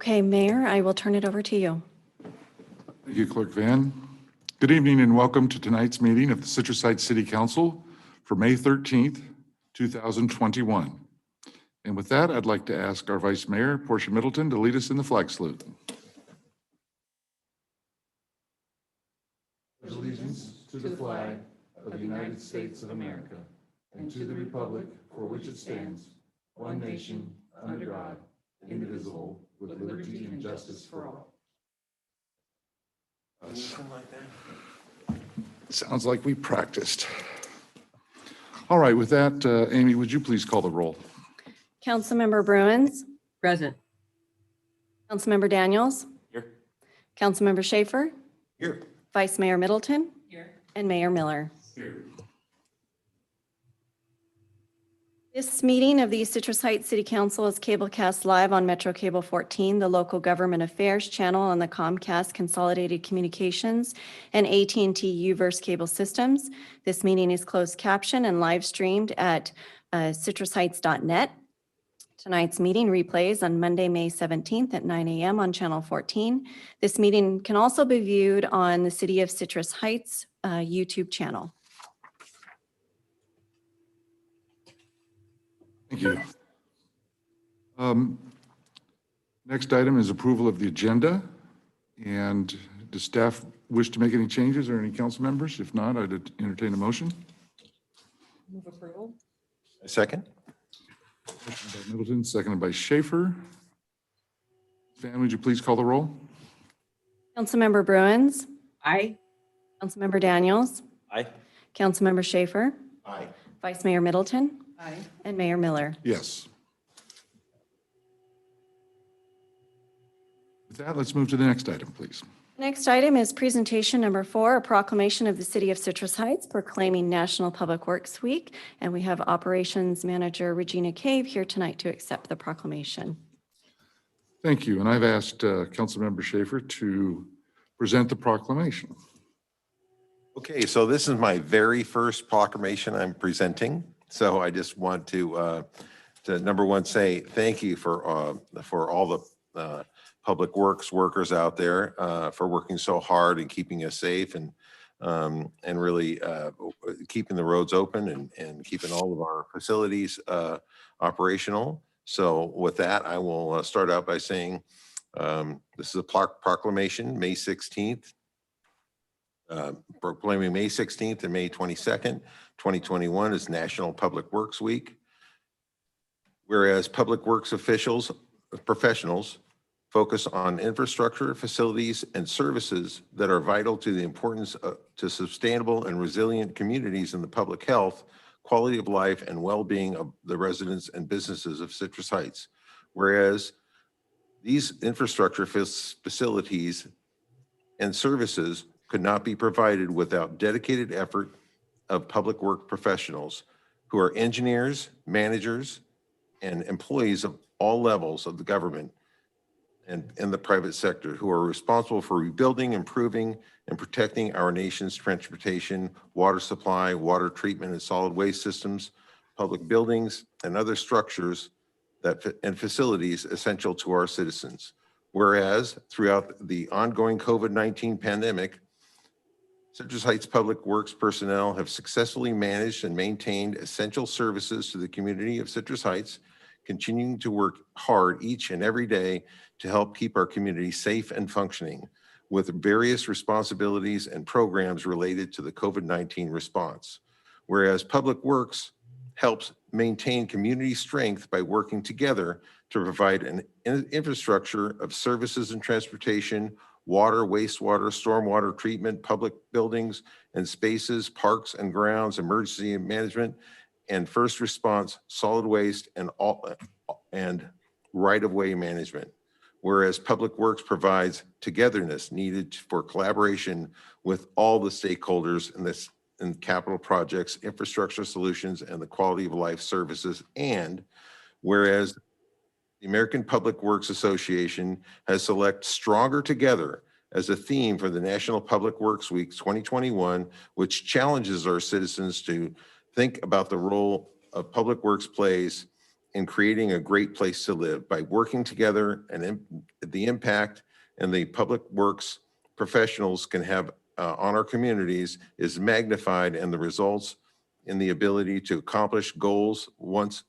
Okay, Mayor, I will turn it over to you. Thank you, Clerk Van. Good evening and welcome to tonight's meeting of the Citrus Heights City Council for May 13th, 2021. And with that, I'd like to ask our Vice Mayor, Portia Middleton, to lead us in the flag salute. Allegiance to the flag of the United States of America and to the republic for which it stands, one nation, under God, indivisible, with liberty and justice for all. Sounds like we practiced. All right, with that, Amy, would you please call the roll? Councilmember Bruins, Present. Councilmember Daniels, Here. Councilmember Schaefer, Here. Vice Mayor Middleton, Here. and Mayor Miller. Here. This meeting of the Citrus Heights City Council is cablecast live on Metro Cable 14, the local government affairs channel on the Comcast Consolidated Communications and AT&T Uverse cable systems. This meeting is closed captioned and live streamed at citrusheights.net. Tonight's meeting replays on Monday, May 17th at 9 a.m. on Channel 14. This meeting can also be viewed on the City of Citrus Heights YouTube channel. Thank you. Next item is approval of the agenda. And does staff wish to make any changes or any council members? If not, I'd entertain a motion. Move approval. A second? Motion by Middleton, seconded by Schaefer. Van, would you please call the roll? Councilmember Bruins, Aye. Councilmember Daniels, Aye. Councilmember Schaefer, Aye. Vice Mayor Middleton, Aye. and Mayor Miller. Yes. With that, let's move to the next item, please. Next item is presentation number 4, a proclamation of the City of Citrus Heights proclaiming National Public Works Week. And we have Operations Manager Regina Cave here tonight to accept the proclamation. Thank you. And I've asked Councilmember Schaefer to present the proclamation. Okay, so this is my very first proclamation I'm presenting. So I just want to number one, say thank you for all the public works workers out there for working so hard and keeping us safe and really keeping the roads open and keeping all of our facilities operational. So with that, I will start out by saying this is a proclamation, May 16th, proclaiming May 16th and May 22nd, 2021 is National Public Works Week. Whereas public works professionals focus on infrastructure, facilities, and services that are vital to the importance to sustainable and resilient communities in the public health, quality of life, and well-being of the residents and businesses of Citrus Heights. Whereas these infrastructure facilities and services could not be provided without dedicated effort of public work professionals who are engineers, managers, and employees of all levels of the government and in the private sector who are responsible for rebuilding, improving, and protecting our nation's transportation, water supply, water treatment and solid waste systems, public buildings, and other structures and facilities essential to our citizens. Whereas throughout the ongoing COVID-19 pandemic, Citrus Heights Public Works personnel have successfully managed and maintained essential services to the community of Citrus Heights, continuing to work hard each and every day to help keep our community safe and functioning with various responsibilities and programs related to the COVID-19 response. Whereas Public Works helps maintain community strength by working together to provide an infrastructure of services and transportation, water, wastewater, stormwater treatment, public buildings and spaces, parks and grounds, emergency management, and first response, solid waste, and right-of-way management. Whereas Public Works provides togetherness needed for collaboration with all the stakeholders in capital projects, infrastructure solutions, and the quality of life services. And whereas the American Public Works Association has selected Stronger Together as a theme for the National Public Works Week 2021, which challenges our citizens to think about the role of public works plays in creating a great place to live by working together, and the impact and the public works professionals can have on our communities is magnified, and the results in the ability to accomplish goals once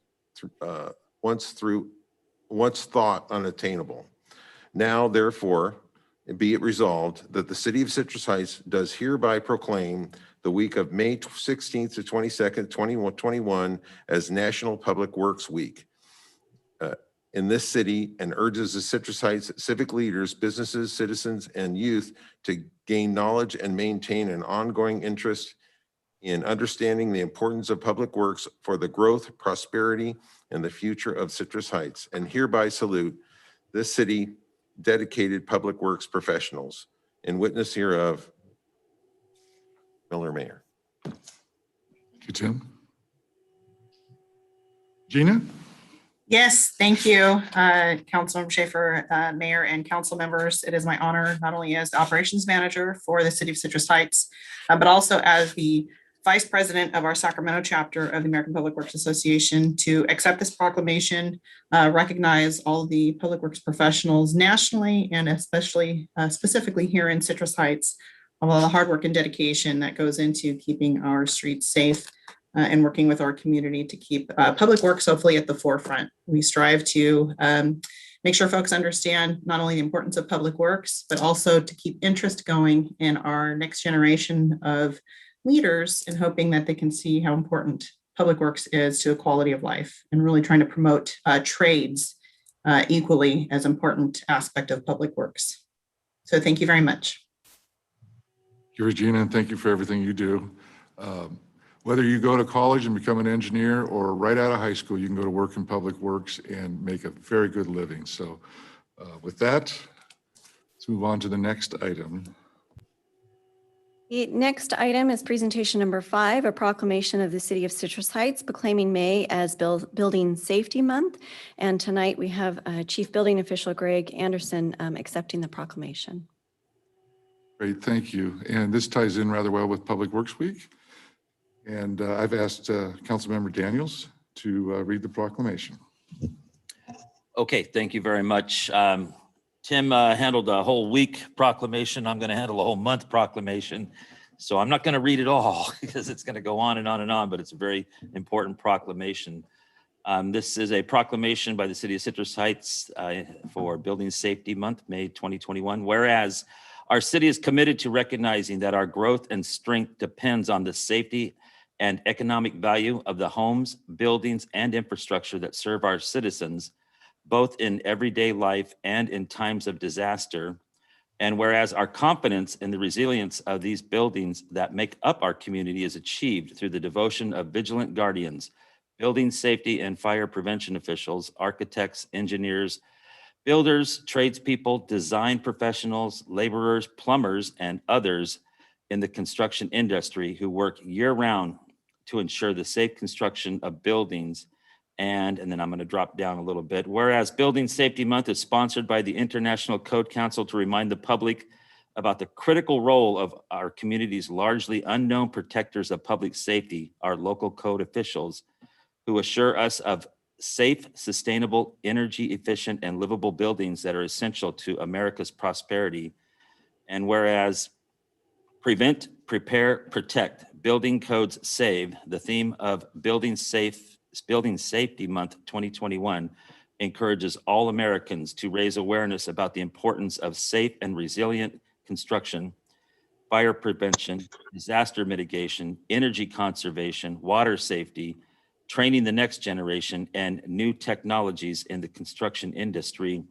thought unattainable. Now, therefore, be it resolved that the City of Citrus Heights does hereby proclaim the week of May 16th to 22nd, 2021 as National Public Works Week in this city, and urges the Citrus Heights civic leaders, businesses, citizens, and youth to gain knowledge and maintain an ongoing interest in understanding the importance of public works for the growth, prosperity, and the future of Citrus Heights, and hereby salute this city dedicated public works professionals. In witness hereof, Miller Mayor. Thank you, Tim. Gina? Yes, thank you, Councilmember Schaefer, Mayor and council members. It is my honor, not only as the operations manager for the City of Citrus Heights, but also as the Vice President of our Sacramento chapter of the American Public Works Association, to accept this proclamation, recognize all the public works professionals nationally and especially specifically here in Citrus Heights, all the hard work and dedication that goes into keeping our streets safe and working with our community to keep public works hopefully at the forefront. We strive to make sure folks understand not only the importance of public works, but also to keep interest going in our next generation of leaders, and hoping that they can see how important public works is to the quality of life, and really trying to promote trades equally as important aspect of public works. So thank you very much. Thank you, Regina, and thank you for everything you do. Whether you go to college and become an engineer, or right out of high school, you can go to work in public works and make a very good living. So with that, let's move on to the next item. The next item is presentation number 5, a proclamation of the City of Citrus Heights proclaiming May as Building Safety Month. And tonight we have Chief Building Official Greg Anderson accepting the proclamation. Great, thank you. And this ties in rather well with Public Works Week. And I've asked Councilmember Daniels to read the proclamation. Okay, thank you very much. Tim handled a whole week proclamation. I'm going to handle a whole month proclamation. So I'm not going to read it all because it's going to go on and on and on, but it's a very important proclamation. This is a proclamation by the City of Citrus Heights for Building Safety Month, May 2021. Whereas our city is committed to recognizing that our growth and strength depends on the safety and economic value of the homes, buildings, and infrastructure that serve our citizens, both in everyday life and in times of disaster. And whereas our confidence in the resilience of these buildings that make up our community is achieved through the devotion of vigilant guardians, building safety and fire prevention officials, architects, engineers, builders, tradespeople, design professionals, laborers, plumbers, and others in the construction industry who work year-round to ensure the safe construction of buildings. And then I'm going to drop down a little bit. Whereas Building Safety Month is sponsored by the International Code Council to remind the public about the critical role of our community's largely unknown protectors of public safety, our local code officials, who assure us of safe, sustainable, energy efficient, and livable buildings that are essential to America's prosperity. And whereas Prevent, Prepare, Protect, Building Codes Save, the theme of Building Safety Month 2021 encourages all Americans to raise awareness about the importance of safe and resilient construction, fire prevention, disaster mitigation, energy conservation, water safety, training the next generation, and new technologies in the construction industry.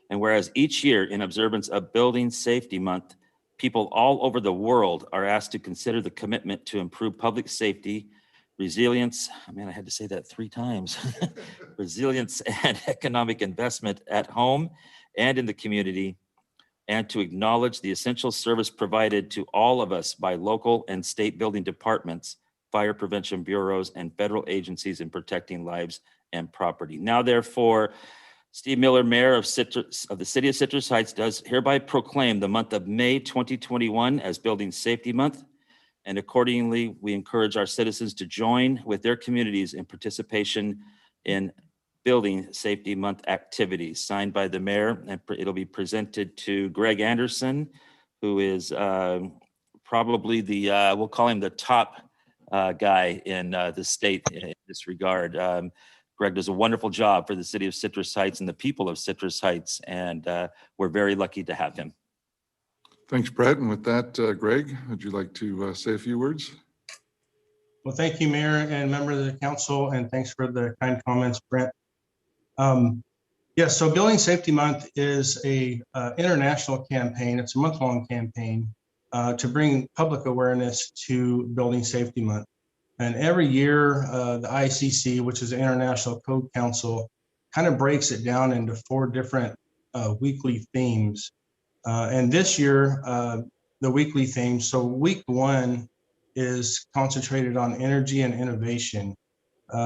And whereas each year in observance of Building Safety Month, people all over the world are asked to consider the commitment to improve public safety, resilience, I had to say that 3 times, resilience and economic investment at home and in the community, and to acknowledge the essential service provided to all of us by local and state building departments, fire prevention bureaus, and federal agencies in protecting lives and property. Now, therefore, Steve Miller, Mayor of the City of Citrus Heights, does hereby proclaim the month of May 2021 as Building Safety Month. And accordingly, we encourage our citizens to join with their communities in participation in Building Safety Month activities, signed by the mayor, and it'll be presented to Greg Anderson, who is probably the, we'll call him the top guy in the state in this regard. Greg does a wonderful job for the city of Citrus Heights and the people of Citrus Heights, and we're very lucky to have him. Thanks, Brett. And with that, Greg, would you like to say a few words? Well, thank you, Mayor and members of the council, and thanks for the kind comments, Brent. Yes, so Building Safety Month is a international campaign. It's a month-long campaign to bring public awareness to Building Safety Month. And every year, the ICC, which is the International Code Council, kind of breaks it down into 4 different weekly themes. And this year, the weekly themes, so week 1 is concentrated on energy and innovation.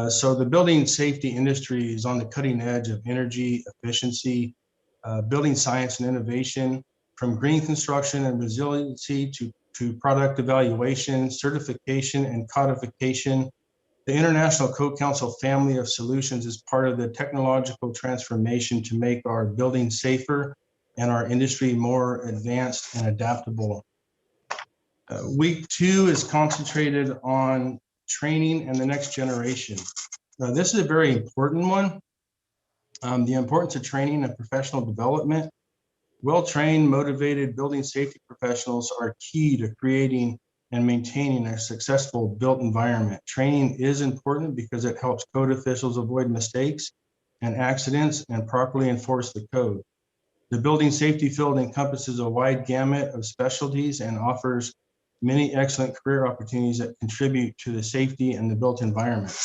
So the building safety industry is on the cutting edge of energy efficiency, building science and innovation, from green construction and resiliency to product evaluation, certification, and codification. The International Code Council family of solutions is part of the technological transformation to make our buildings safer and our industry more advanced and adaptable. Week 2 is concentrated on training and the next generation. Now, this is a very important one. The importance of training and professional development. Well-trained, motivated building safety professionals are key to creating and maintaining a successful built environment. Training is important because it helps code officials avoid mistakes and accidents and properly enforce the code. The building safety field encompasses a wide gamut of specialties and offers many excellent career opportunities that contribute to the safety and the built environment.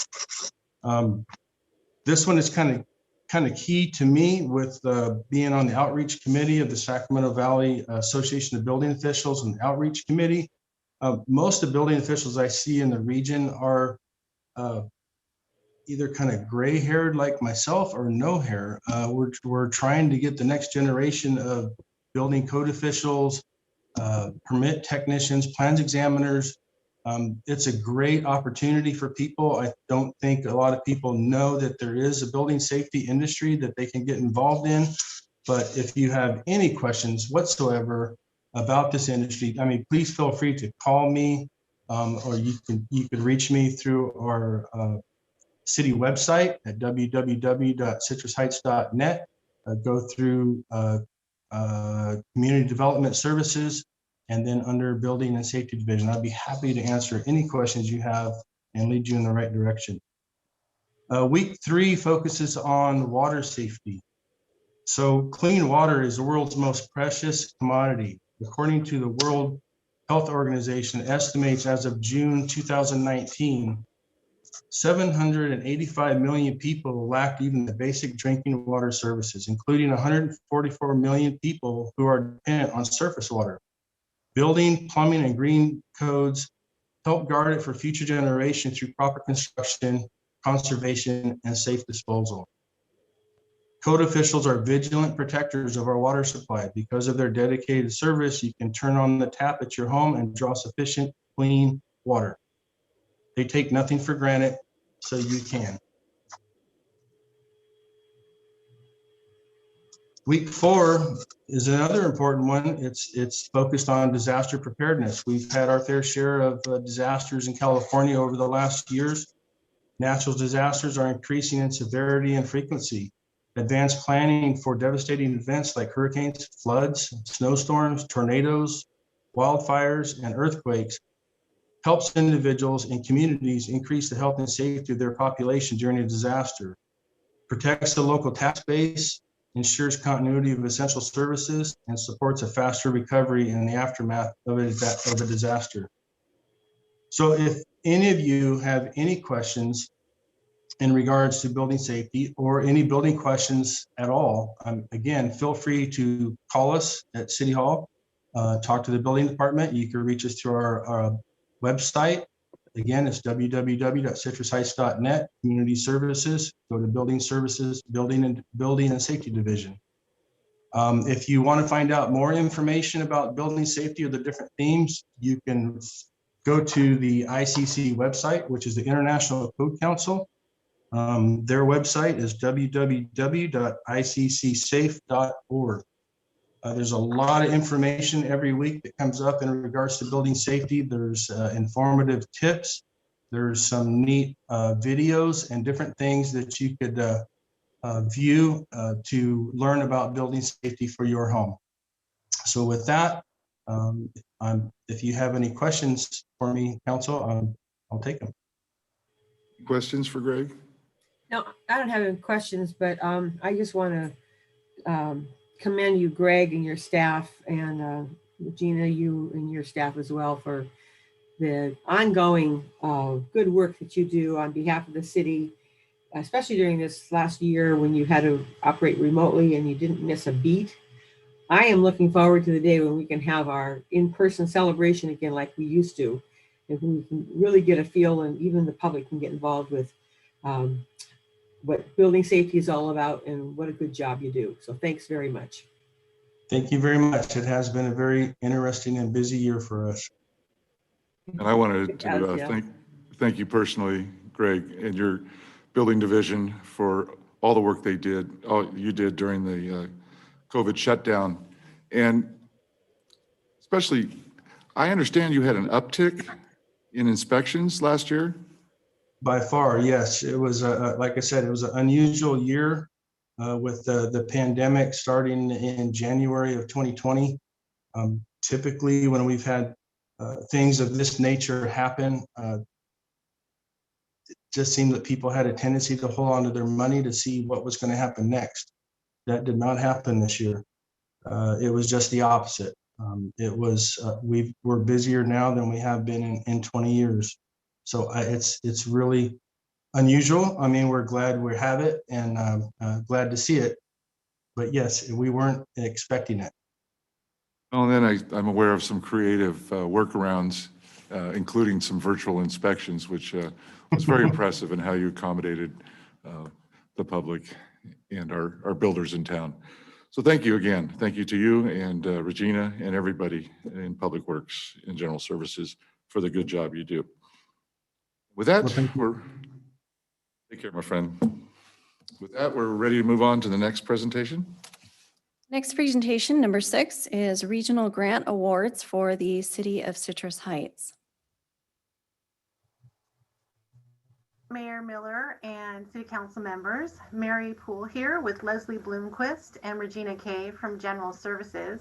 This one is kind of key to me with being on the outreach committee of the Sacramento Valley Association of Building Officials and Outreach Committee. Most of the building officials I see in the region are either kind of gray haired like myself or no hair. We're trying to get the next generation of building code officials, permit technicians, plans examiners. It's a great opportunity for people. I don't think a lot of people know that there is a building safety industry that they can get involved in. But if you have any questions whatsoever about this industry, I mean, please feel free to call me, or you could reach me through our city website at www.citrusheights.net. Go through community development services, and then under building and safety division. I'd be happy to answer any questions you have and lead you in the right direction. Week 3 focuses on water safety. So clean water is the world's most precious commodity. According to the World Health Organization, estimates as of June 2019, 785 million people lack even the basic drinking water services, including 144 million people who are dependent on surface water. Building, plumbing, and green codes help guard it for future generations through proper construction, conservation, and safe disposal. Code officials are vigilant protectors of our water supply. Because of their dedicated service, you can turn on the tap at your home and draw sufficient clean water. They take nothing for granted, so you can. Week 4 is another important one. It's focused on disaster preparedness. We've had our fair share of disasters in California over the last years. Natural disasters are increasing in severity and frequency. Advanced planning for devastating events like hurricanes, floods, snowstorms, tornadoes, wildfires, and earthquakes helps individuals and communities increase the health and safety of their population during a disaster, protects the local tax base, ensures continuity of essential services, and supports a faster recovery in the aftermath of a disaster. So if any of you have any questions in regards to building safety or any building questions at all, again, feel free to call us at City Hall, talk to the building department. You can reach us through our website. Again, it's www.citrusheights.net, community services, go to building services, building and safety division. If you want to find out more information about building safety or the different themes, you can go to the ICC website, which is the International Code Council. Their website is www.iccsafe.org. There's a lot of information every week that comes up in regards to building safety. There's informative tips. There's some neat videos and different things that you could view to learn about building safety for your home. So with that, if you have any questions for me, council, I'll take them. Questions for Greg? No, I don't have any questions, but I just want to commend you, Greg, and your staff, and Regina, you and your staff as well, for the ongoing good work that you do on behalf of the city, especially during this last year when you had to operate remotely and you didn't miss a beat. I am looking forward to the day when we can have our in-person celebration again like we used to, and we can really get a feel, and even the public can get involved with what building safety is all about and what a good job you do. So thanks very much. Thank you very much. It has been a very interesting and busy year for us. And I wanted to Yeah. thank you personally, Greg, and your building division for all the work you did during the COVID shutdown. And especially, I understand you had an uptick in inspections last year. By far, yes. It was, like I said, it was an unusual year with the pandemic starting in January of 2020. Typically, when we've had things of this nature happen, it just seemed that people had a tendency to hold on to their money to see what was going to happen next. That did not happen this year. It was just the opposite. We're busier now than we have been in 20 years. So it's really unusual. I mean, we're glad we have it and glad to see it. But yes, we weren't expecting it. Well, and then I'm aware of some creative workarounds, including some virtual inspections, which was very impressive in how you accommodated the public and our builders in town. So thank you again. Thank you to you and Regina and everybody in Public Works and General Services for the good job you do. With that, take care, my friend. With that, we're ready to move on to the next presentation. Next presentation, number 6, is Regional Grant Awards for the City of Citrus Heights. Mayor Miller and City Council members, Mary Poole here with Leslie Bloomquist and Regina Kay from General Services,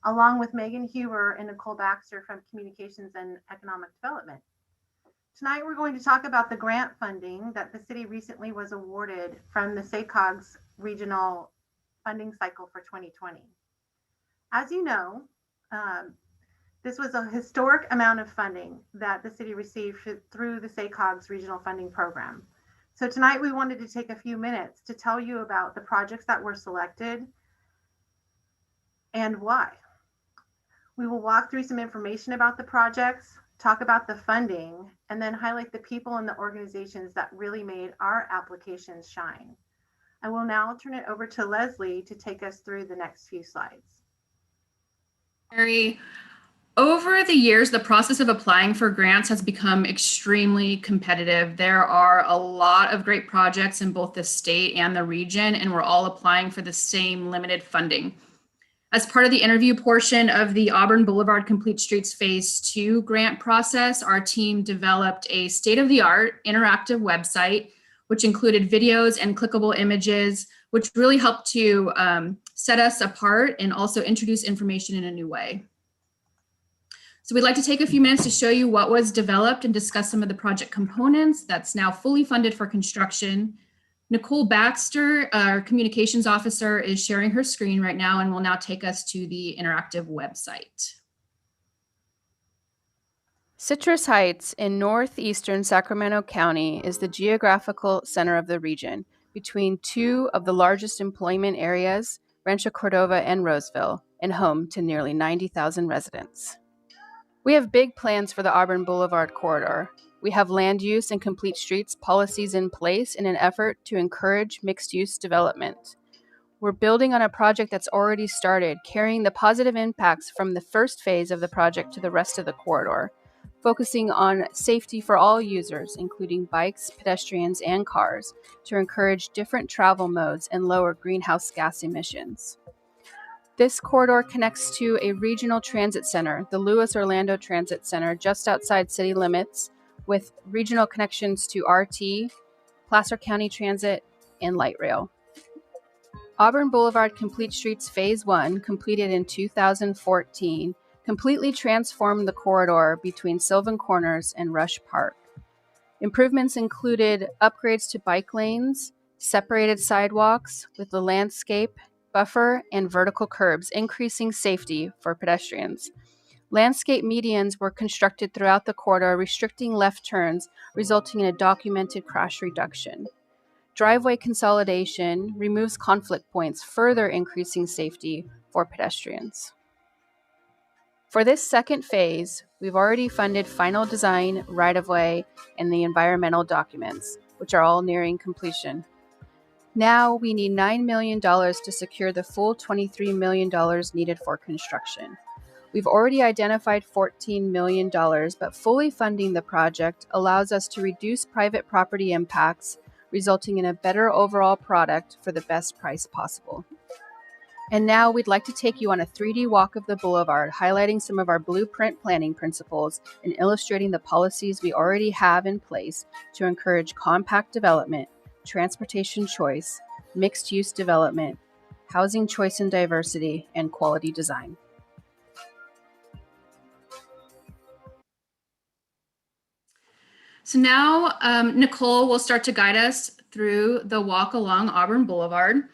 along with Megan Huber and Nicole Baxter from Communications and Economic Development. Tonight, we're going to talk about the grant funding that the city recently was awarded from the SACOG's regional funding cycle for 2020. As you know, this was a historic amount of funding that the city received through the SACOG's regional funding program. So tonight we wanted to take a few minutes to tell you about the projects that were selected and why. We will walk through some information about the projects, talk about the funding, and then highlight the people and the organizations that really made our applications shine. I will now turn it over to Leslie to take us through the next few slides. Over the years, the process of applying for grants has become extremely competitive. There are a lot of great projects in both the state and the region, and we're all applying for the same limited funding. As part of the interview portion of the Auburn Boulevard Complete Streets Phase 2 grant process, our team developed a state-of-the-art interactive website, which included videos and clickable images, which really helped to set us apart and also introduce information in a new way. So we'd like to take a few minutes to show you what was developed and discuss some of the project components that's now fully funded for construction. Nicole Baxter, our communications officer, is sharing her screen right now and will now take us to the interactive website. Citrus Heights in northeastern Sacramento County is the geographical center of the region, between two of the largest employment areas, Rancho Cordova and Roseville, and home to nearly 90,000 residents. We have big plans for the Auburn Boulevard corridor. We have land use and complete streets policies in place in an effort to encourage mixed-use development. We're building on a project that's already started, carrying the positive impacts from the first phase of the project to the rest of the corridor. focusing on safety for all users, including bikes, pedestrians, and cars, to encourage different travel modes and lower greenhouse gas emissions. This corridor connects to a regional transit center, the Lewis Orlando Transit Center, just outside city limits, with regional connections to RT, Placer County Transit, and Light Rail. Auburn Boulevard Complete Streets Phase 1, completed in 2014, completely transformed the corridor between Sylvan Corners and Rush Park. Improvements included upgrades to bike lanes, separated sidewalks with the landscape buffer, and vertical curbs, increasing safety for pedestrians. Landscape medians were constructed throughout the corridor, restricting left turns, resulting in a documented crash reduction. Driveway consolidation removes conflict points, further increasing safety for pedestrians. For this second phase, we've already funded final design, right-of-way, and the environmental documents, which are all nearing completion. Now we need $9 million to secure the full $23 million needed for construction. We've already identified $14 million, but fully funding the project allows us to reduce private property impacts, resulting in a better overall product for the best price possible. And now we'd like to take you on a 3D walk of the boulevard, highlighting some of our blueprint planning principles and illustrating the policies we already have in place to encourage compact development, transportation choice, mixed-use development, housing choice and diversity, and quality design. So now Nicole will start to guide us through the walk along Auburn Boulevard.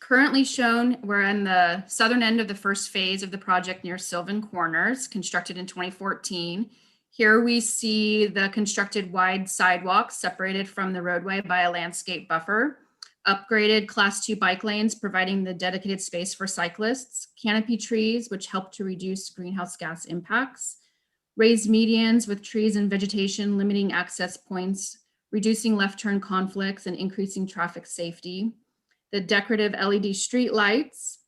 Currently shown, we're in the southern end of the first phase of the project near Sylvan Corners, constructed in 2014. Here we see the constructed wide sidewalks separated from the roadway by a landscape buffer, upgraded Class 2 bike lanes providing the dedicated space for cyclists, canopy trees which help to reduce greenhouse gas impacts, raised medians with trees and vegetation limiting access points, reducing left turn conflicts and increasing traffic safety, the decorative LED street lights,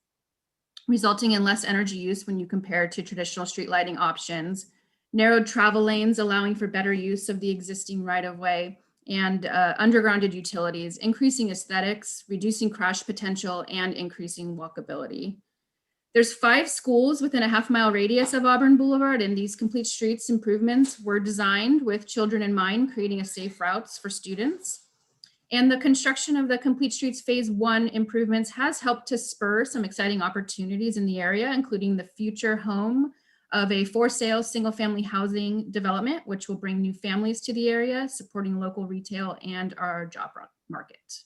resulting in less energy use when you compare to traditional street lighting options, narrowed travel lanes allowing for better use of the existing right-of-way, and undergrounded utilities, increasing aesthetics, reducing crash potential, and increasing walkability. There's 5 schools within a half-mile radius of Auburn Boulevard, and these complete streets improvements were designed with children in mind, creating a safe routes for students. And the construction of the Complete Streets Phase 1 improvements has helped to spur some exciting opportunities in the area, including the future home of a for-sale single-family housing development, which will bring new families to the area, supporting local retail and our job market.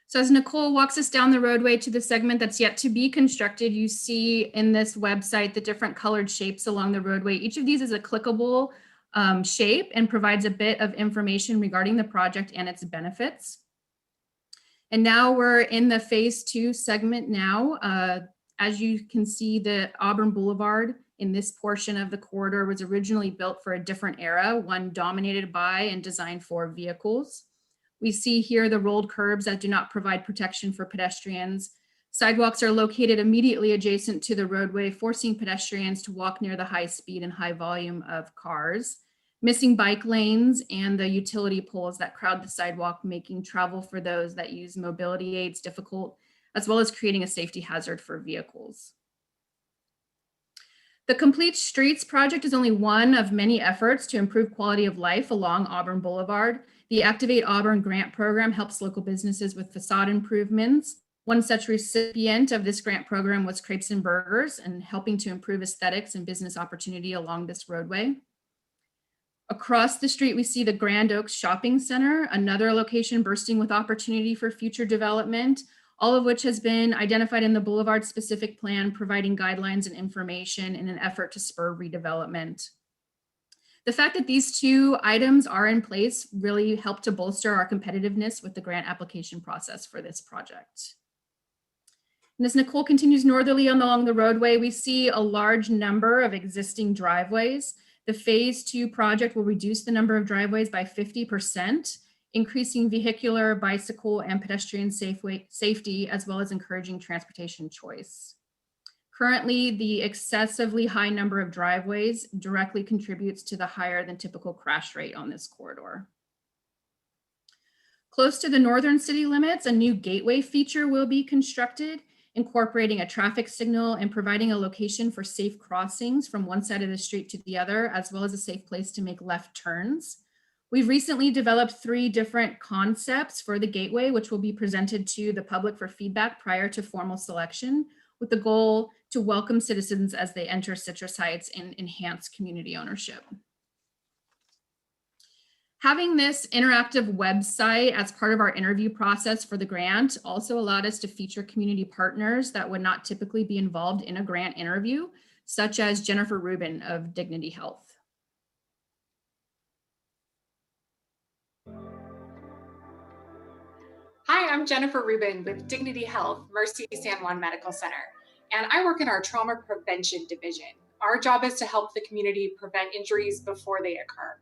So as Nicole walks us down the roadway to the segment that's yet to be constructed, you see in this website the different colored shapes along the roadway. Each of these is a clickable shape and provides a bit of information regarding the project and its benefits. And now we're in the Phase 2 segment now. As you can see, the Auburn Boulevard in this portion of the corridor was originally built for a different era, one dominated by and designed for vehicles. We see here the rolled curbs that do not provide protection for pedestrians. Sidewalks are located immediately adjacent to the roadway, forcing pedestrians to walk near the high speed and high volume of cars. Missing bike lanes and the utility poles that crowd the sidewalk, making travel for those that use mobility aids difficult, as well as creating a safety hazard for vehicles. The Complete Streets project is only one of many efforts to improve quality of life along Auburn Boulevard. The Activate Auburn grant program helps local businesses with facade improvements. One such recipient of this grant program was Crepes and Burgers, and helping to improve aesthetics and business opportunity along this roadway. Across the street, we see the Grand Oaks Shopping Center, another location bursting with opportunity for future development, all of which has been identified in the Boulevard specific plan, providing guidelines and information in an effort to spur redevelopment. The fact that these 2 items are in place really helped to bolster our competitiveness with the grant application process for this project. And as Nicole continues northerly along the roadway, we see a large number of existing driveways. The Phase 2 project will reduce the number of driveways by 50%, increasing vehicular, bicycle, and pedestrian safety, as well as encouraging transportation choice. Currently, the excessively high number of driveways directly contributes to the higher than typical crash rate on this corridor. Close to the northern city limits, a new gateway feature will be constructed, incorporating a traffic signal and providing a location for safe crossings from one side of the street to the other, as well as a safe place to make left turns. We've recently developed 3 different concepts for the gateway, which will be presented to the public for feedback prior to formal selection, with the goal to welcome citizens as they enter Citrus Heights and enhance community ownership. Having this interactive website as part of our interview process for the grant also allowed us to feature community partners that would not typically be involved in a grant interview, such as Jennifer Rubin of Dignity Health. Hi, I'm Jennifer Rubin with Dignity Health, Mercy San Juan Medical Center, and I work in our trauma prevention division. Our job is to help the community prevent injuries before they occur.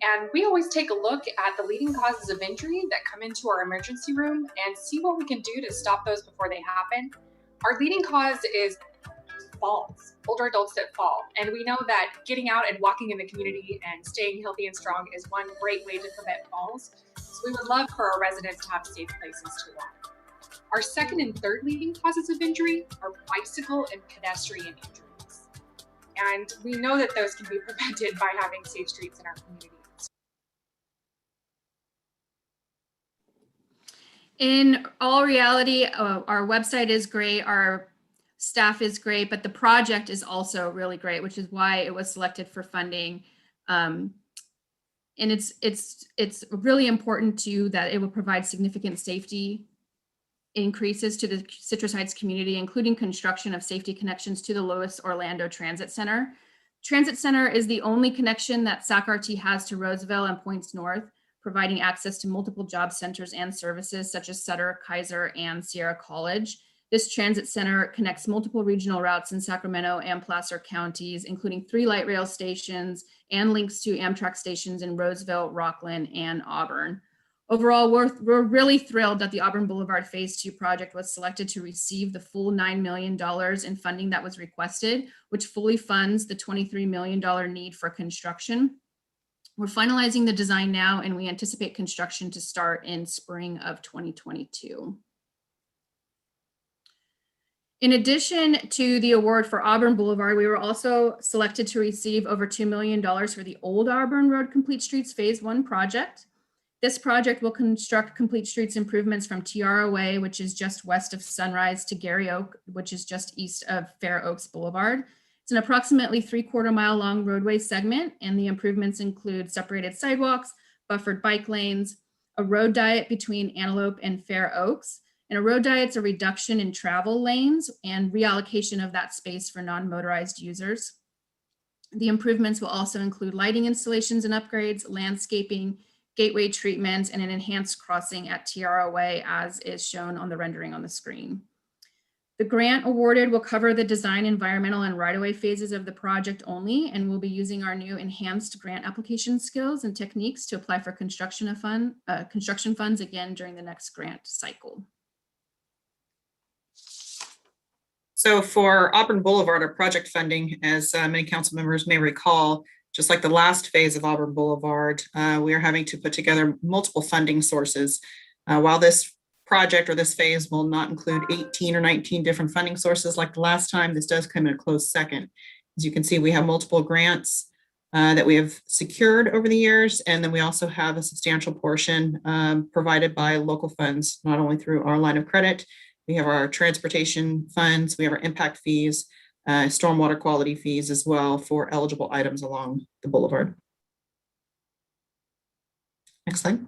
And we always take a look at the leading causes of injury that come into our emergency room and see what we can do to stop those before they happen. Our leading cause is falls, older adults that fall. And we know that getting out and walking in the community and staying healthy and strong is one great way to prevent falls. So we would love for our residents to have safe places to walk. Our second and third leading causes of injury are bicycle and pedestrian injuries. And we know that those can be prevented by having safe streets in our community. In all reality, our website is great, our staff is great, but the project is also really great, which is why it was selected for funding. And it's really important too that it will provide significant safety increases to the Citrus Heights community, including construction of safety connections to the Lois Orlando Transit Center. Transit Center is the only connection that SAC-RT has to Roseville and points north, providing access to multiple job centers and services such as Sutter, Kaiser, and Sierra College. This transit center connects multiple regional routes in Sacramento and Placer counties, including 3 light rail stations and links to Amtrak stations in Roseville, Rockland, and Auburn. Overall, we're really thrilled that the Auburn Boulevard Phase 2 project was selected to receive the full $9 million in funding that was requested, which fully funds the $23 million need for construction. We're finalizing the design now, and we anticipate construction to start in spring of 2022. In addition to the award for Auburn Boulevard, we were also selected to receive over $2 million for the Old Auburn Road Complete Streets Phase 1 project. This project will construct complete streets improvements from Tiara Way, which is just west of Sunrise, to Gary Oak, which is just east of Fair Oaks Boulevard. It's an approximately 3/4 mile long roadway segment, and the improvements include separated sidewalks, buffered bike lanes, a road diet between Antelope and Fair Oaks. And a road diet's a reduction in travel lanes and reallocation of that space for non-motorized users. The improvements will also include lighting installations and upgrades, landscaping, gateway treatments, and an enhanced crossing at Tiara Way, as is shown on the rendering on the screen. The grant awarded will cover the design, environmental, and right-of-way phases of the project only, and we'll be using our new enhanced grant application skills and techniques to apply for construction funds again during the next grant cycle. So for Auburn Boulevard, our project funding, as many council members may recall, just like the last phase of Auburn Boulevard, we are having to put together multiple funding sources. While this project or this phase will not include 18 or 19 different funding sources like the last time, this does come in a close second. As you can see, we have multiple grants that we have secured over the years, and then we also have a substantial portion provided by local funds, not only through our line of credit. We have our transportation funds, we have our impact fees, stormwater quality fees as well for eligible items along the boulevard. Next slide.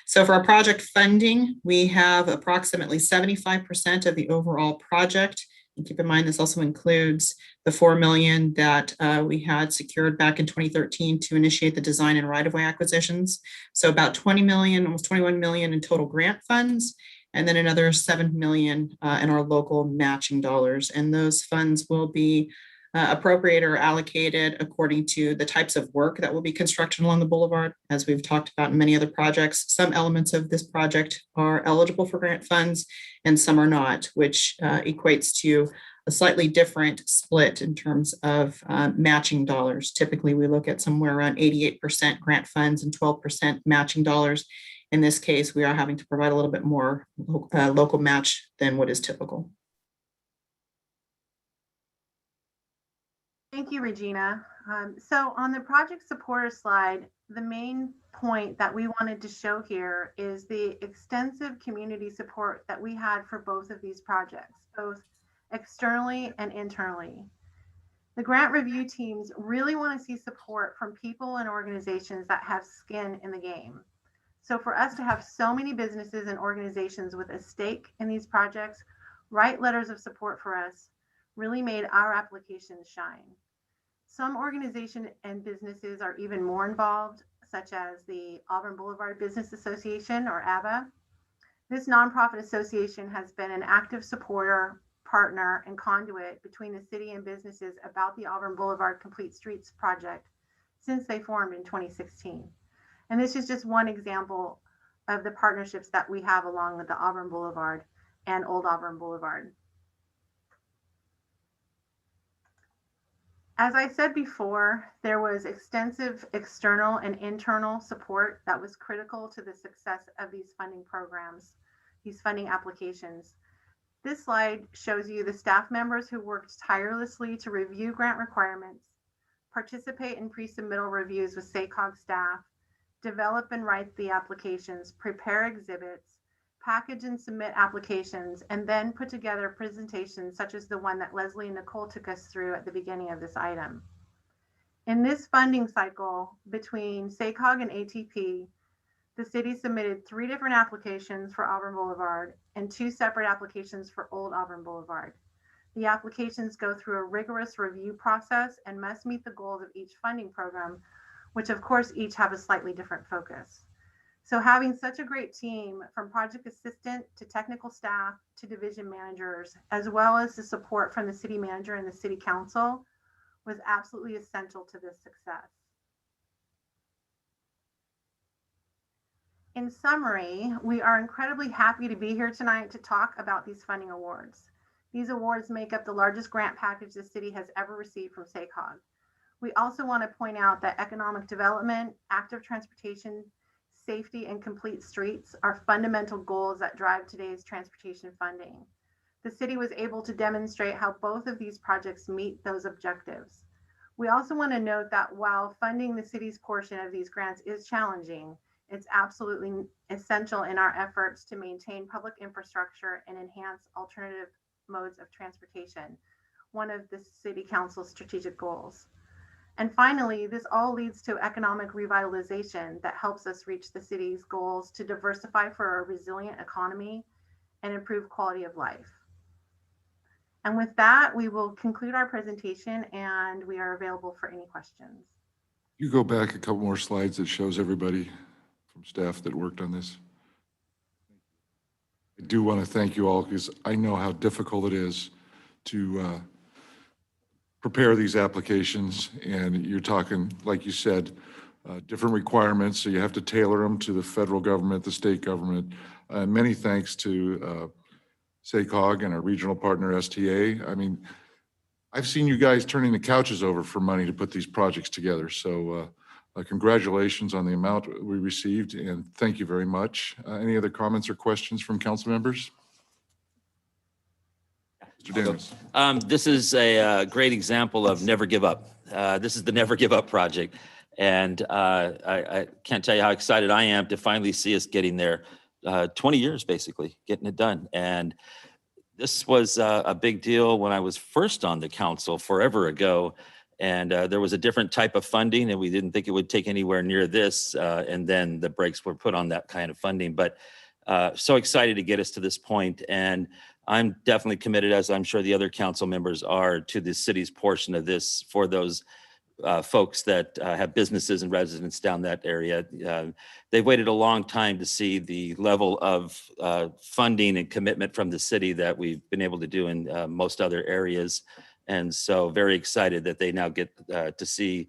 So for our project funding, we have approximately 75% of the overall project. And keep in mind, this also includes the $4 million that we had secured back in 2013 to initiate the design and right-of-way acquisitions. So about 20 million, almost 21 million in total grant funds, and then another 7 million in our local matching dollars. And those funds will be appropriated or allocated according to the types of work that will be constructed along the boulevard. As we've talked about in many other projects, some elements of this project are eligible for grant funds and some are not, which equates to a slightly different split in terms of matching dollars. Typically, we look at somewhere around 88% grant funds and 12% matching dollars. In this case, we are having to provide a little bit more local match than what is typical. Thank you, Regina. So on the project supporter slide, the main point that we wanted to show here is the extensive community support that we had for both of these projects, both externally and internally. The grant review teams really want to see support from people and organizations that have skin in the game. So for us to have so many businesses and organizations with a stake in these projects write letters of support for us really made our applications shine. Some organizations and businesses are even more involved, such as the Auburn Boulevard Business Association, or ABBA. This nonprofit association has been an active supporter, partner, and conduit between the city and businesses about the Auburn Boulevard Complete Streets project since they formed in 2016. And this is just one example of the partnerships that we have along with the Auburn Boulevard and Old Auburn Boulevard. As I said before, there was extensive external and internal support that was critical to the success of these funding programs, these funding applications. This slide shows you the staff members who worked tirelessly to review grant requirements, participate in pre-submittal reviews with SACOG staff, develop and write the applications, prepare exhibits, package and submit applications, and then put together presentations such as the one that Leslie and Nicole took us through at the beginning of this item. In this funding cycle between SACOG and ATP, the city submitted 3 different applications for Auburn Boulevard and 2 separate applications for Old Auburn Boulevard. The applications go through a rigorous review process and must meet the goals of each funding program, which of course each have a slightly different focus. So having such a great team, from project assistant to technical staff to division managers, as well as the support from the city manager and the city council, was absolutely essential to this success. In summary, we are incredibly happy to be here tonight to talk about these funding awards. These awards make up the largest grant package the city has ever received from SACOG. We also want to point out that economic development, active transportation, safety, and complete streets are fundamental goals that drive today's transportation funding. The city was able to demonstrate how both of these projects meet those objectives. We also want to note that while funding the city's portion of these grants is challenging, it's absolutely essential in our efforts to maintain public infrastructure and enhance alternative modes of transportation, one of the city council's strategic goals. And finally, this all leads to economic revitalization that helps us reach the city's goals to diversify for a resilient economy and improve quality of life. And with that, we will conclude our presentation and we are available for any questions. You go back a couple more slides that shows everybody from staff that worked on this. I do want to thank you all because I know how difficult it is to prepare these applications, and you're talking, like you said, different requirements, so you have to tailor them to the federal government, the state government. Many thanks to SACOG and our regional partner, STA. I mean, I've seen you guys turning the couches over for money to put these projects together, so congratulations on the amount we received, and thank you very much. Any other comments or questions from council members? Mr. Daniels. This is a great example of never give up. This is the Never Give Up project. And I can't tell you how excited I am to finally see us getting there. 20 years, basically, getting it done. And this was a big deal when I was first on the council forever ago. And there was a different type of funding, and we didn't think it would take anywhere near this. And then the brakes were put on that kind of funding. But so excited to get us to this point. And I'm definitely committed, as I'm sure the other council members are, to the city's portion of this for those folks that have businesses and residents down that area. They've waited a long time to see the level of funding and commitment from the city that we've been able to do in most other areas. And so very excited that they now get to see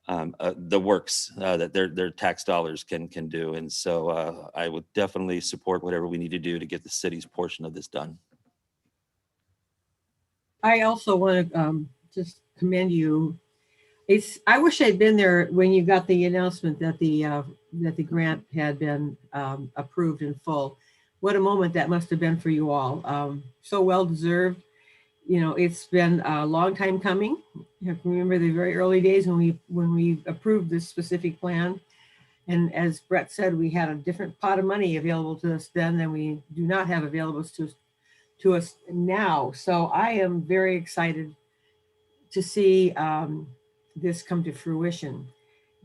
the works that their tax dollars can do. And so I would definitely support whatever we need to do to get the city's portion of this done. I also want to just commend you. I wish I'd been there when you got the announcement that the grant had been approved in full. What a moment that must have been for you all. So well deserved. You know, it's been a long time coming. You can remember the very early days when we approved this specific plan. And as Brett said, we had a different pot of money available to us then than we do not have available to us now. So I am very excited to see this come to fruition.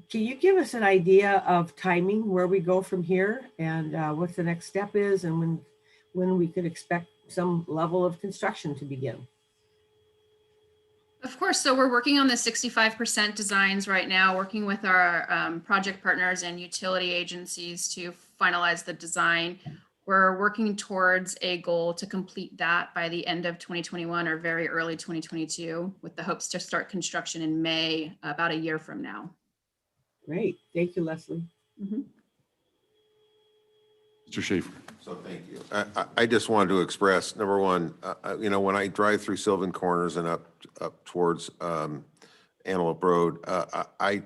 Can you give us an idea of timing, where we go from here, and what the next step is, and when we could expect some level of construction to begin? Of course. So we're working on the 65% designs right now, working with our project partners and utility agencies to finalize the design. We're working towards a goal to complete that by the end of 2021 or very early 2022, with the hopes to start construction in May, about a year from now. Great. Thank you, Leslie. Mm-hmm. Mr. Schaefer. So thank you. I just wanted to express, number one, you know, when I drive through Sylvan Corners and up towards Antelope Road, I'm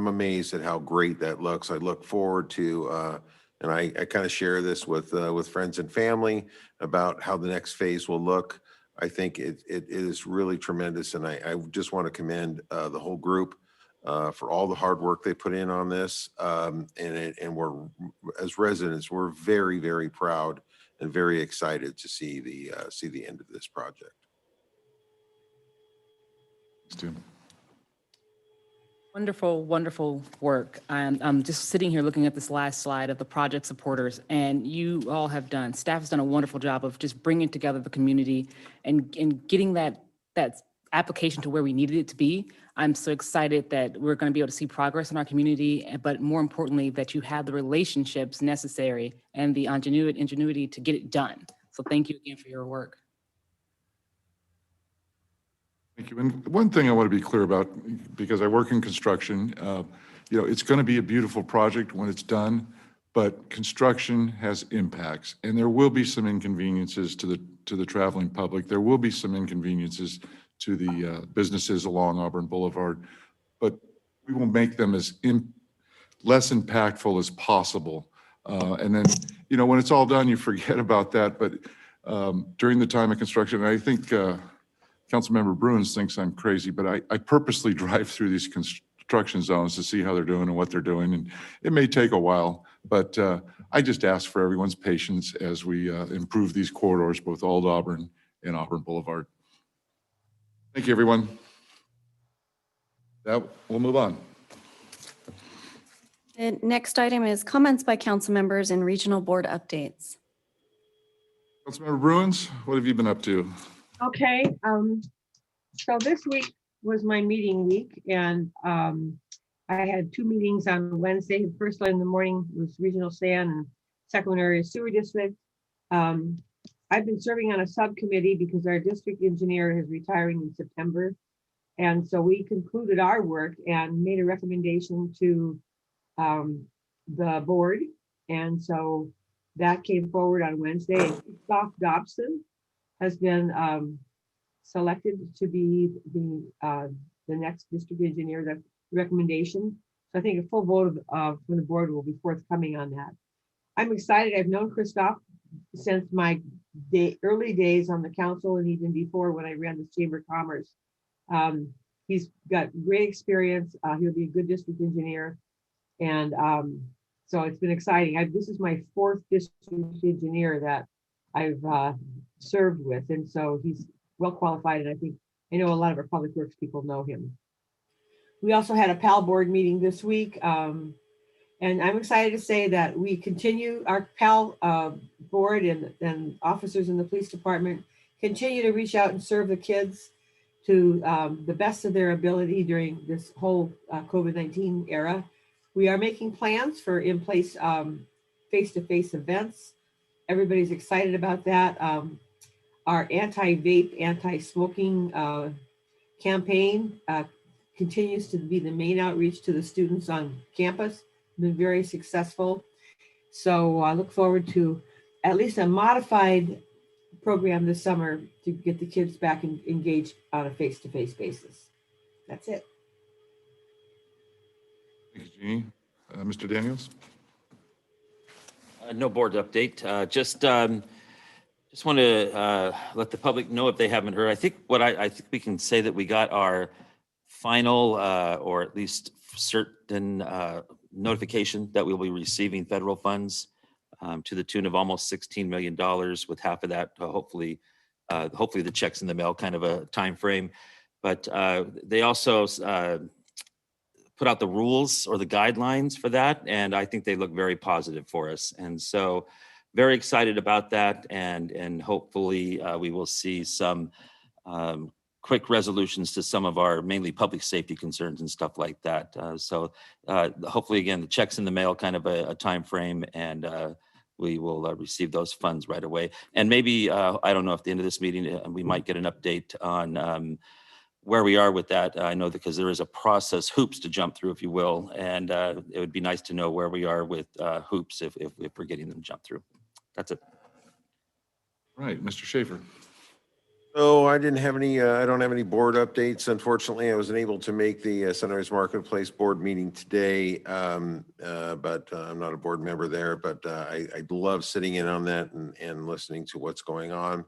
amazed at how great that looks. I look forward to, and I kind of share this with friends and family about how the next phase will look. I think it is really tremendous, and I just want to commend the whole group for all the hard work they put in on this. And we're, as residents, we're very, very proud and very excited to see the end of this project. Stu. Wonderful, wonderful work. I'm just sitting here looking at this last slide of the project supporters, and you all have done, staff has done a wonderful job of just bringing together the community and getting that application to where we needed it to be. I'm so excited that we're going to be able to see progress in our community, but more importantly, that you have the relationships necessary and the ingenuity to get it done. So thank you again for your work. Thank you. And one thing I want to be clear about, because I work in construction, you know, it's going to be a beautiful project when it's done, but construction has impacts, and there will be some inconveniences to the traveling public. There will be some inconveniences to the businesses along Auburn Boulevard, but we will make them as less impactful as possible. And then, you know, when it's all done, you forget about that. But during the time of construction, and I think Councilmember Bruins thinks I'm crazy, but I purposely drive through these construction zones to see how they're doing and what they're doing. And it may take a while, but I just ask for everyone's patience as we improve these corridors, both Old Auburn and Auburn Boulevard. Thank you, everyone. That we'll move on. The next item is comments by council members and regional board updates. Councilmember Bruins, what have you been up to? Okay, so this week was my meeting week, and I had two meetings on Wednesday. The first one in the morning was Regional Sand and Second Area Sewer District. I've been serving on a subcommittee because our district engineer is retiring in September. And so we concluded our work and made a recommendation to the board. And so that came forward on Wednesday. Christoph Dobson has been selected to be the next district engineer. That's the recommendation. So I think a full vote from the board will be forthcoming on that. I'm excited. I've known Christoph since my early days on the council, and even before when I ran the Chamber of Commerce. He's got great experience. He'll be a good district engineer. And so it's been exciting. This is my fourth district engineer that I've served with. And so he's well qualified. And I know a lot of our public works people know him. We also had a PAL board meeting this week. And I'm excited to say that we continue our PAL board and officers in the police department continue to reach out and serve the kids to the best of their ability during this whole COVID-19 era. We are making plans for in-place face-to-face events. Everybody's excited about that. Our anti-vape, anti-smoking campaign continues to be the main outreach to the students on campus. Been very successful. So I look forward to at least a modified program this summer to get the kids back engaged on a face-to-face basis. That's it. Thank you, Jeannie. Mr. Daniels? No board update. Just want to let the public know if they haven't heard. I think I think we can say that we got our final or at least certain notification that we'll be receiving federal funds to the tune of almost $16 million, with half of that hopefully the checks in the mail kind of a time frame. But they also put out the rules or the guidelines for that, and I think they look very positive for us. And so very excited about that, and hopefully we will see some quick resolutions to some of our mainly public safety concerns and stuff like that. So hopefully, again, the checks in the mail, kind of a time frame, and we will receive those funds right away. And maybe, I don't know, at the end of this meeting, we might get an update on where we are with that. I know because there is a process, hoops to jump through, if you will, and it would be nice to know where we are with hoops if we're getting them jumped through. That's it. Right, Mr. Schaefer. So I didn't have any, I don't have any board updates. Unfortunately, I wasn't able to make the Sunrise Marketplace board meeting today, but I'm not a board member there, but I love sitting in on that and listening to what's going on.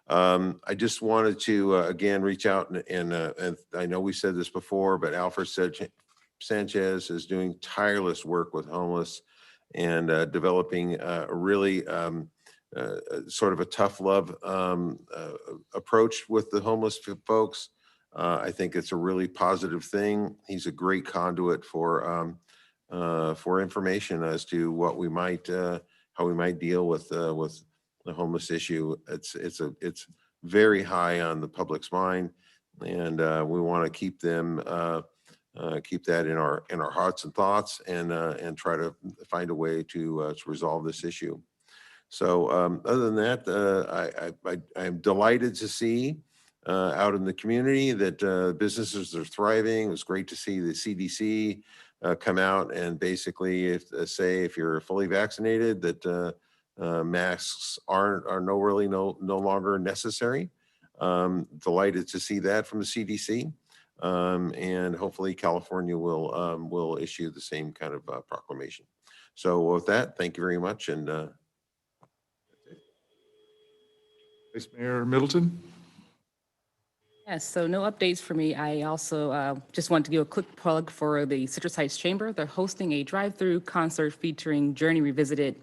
I just wanted to, again, reach out and I know we said this before, but Alfred Sanchez is doing tireless work with homeless and developing a really sort of a tough love approach with the homeless folks. I think it's a really positive thing. He's a great conduit for information as to what we might, how we might deal with the homeless issue. It's very high on the public's mind, and we want to keep them keep that in our hearts and thoughts, and try to find a way to resolve this issue. So other than that, I'm delighted to see out in the community that businesses are thriving. It was great to see the CDC come out and basically say if you're fully vaccinated that masks are no longer necessary. Delighted to see that from the CDC, and hopefully California will issue the same kind of proclamation. So with that, thank you very much, and Vice Mayor Middleton? Yes, so no updates for me. I also just want to give a quick plug for the Citrus Heights Chamber. They're hosting a drive-through concert featuring Journey Revisited,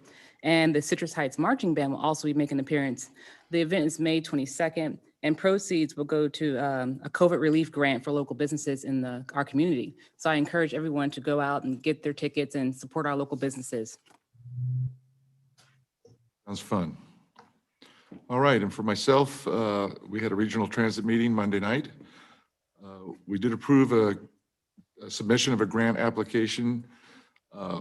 and the Citrus Heights Marching Band will also be making an appearance. The event is May 22nd, and proceeds will go to a COVID relief grant for local businesses in our community. So I encourage everyone to go out and get their tickets and support our local businesses. Sounds fun. All right, and for myself, we had a regional transit meeting Monday night. We did approve a submission of a grant application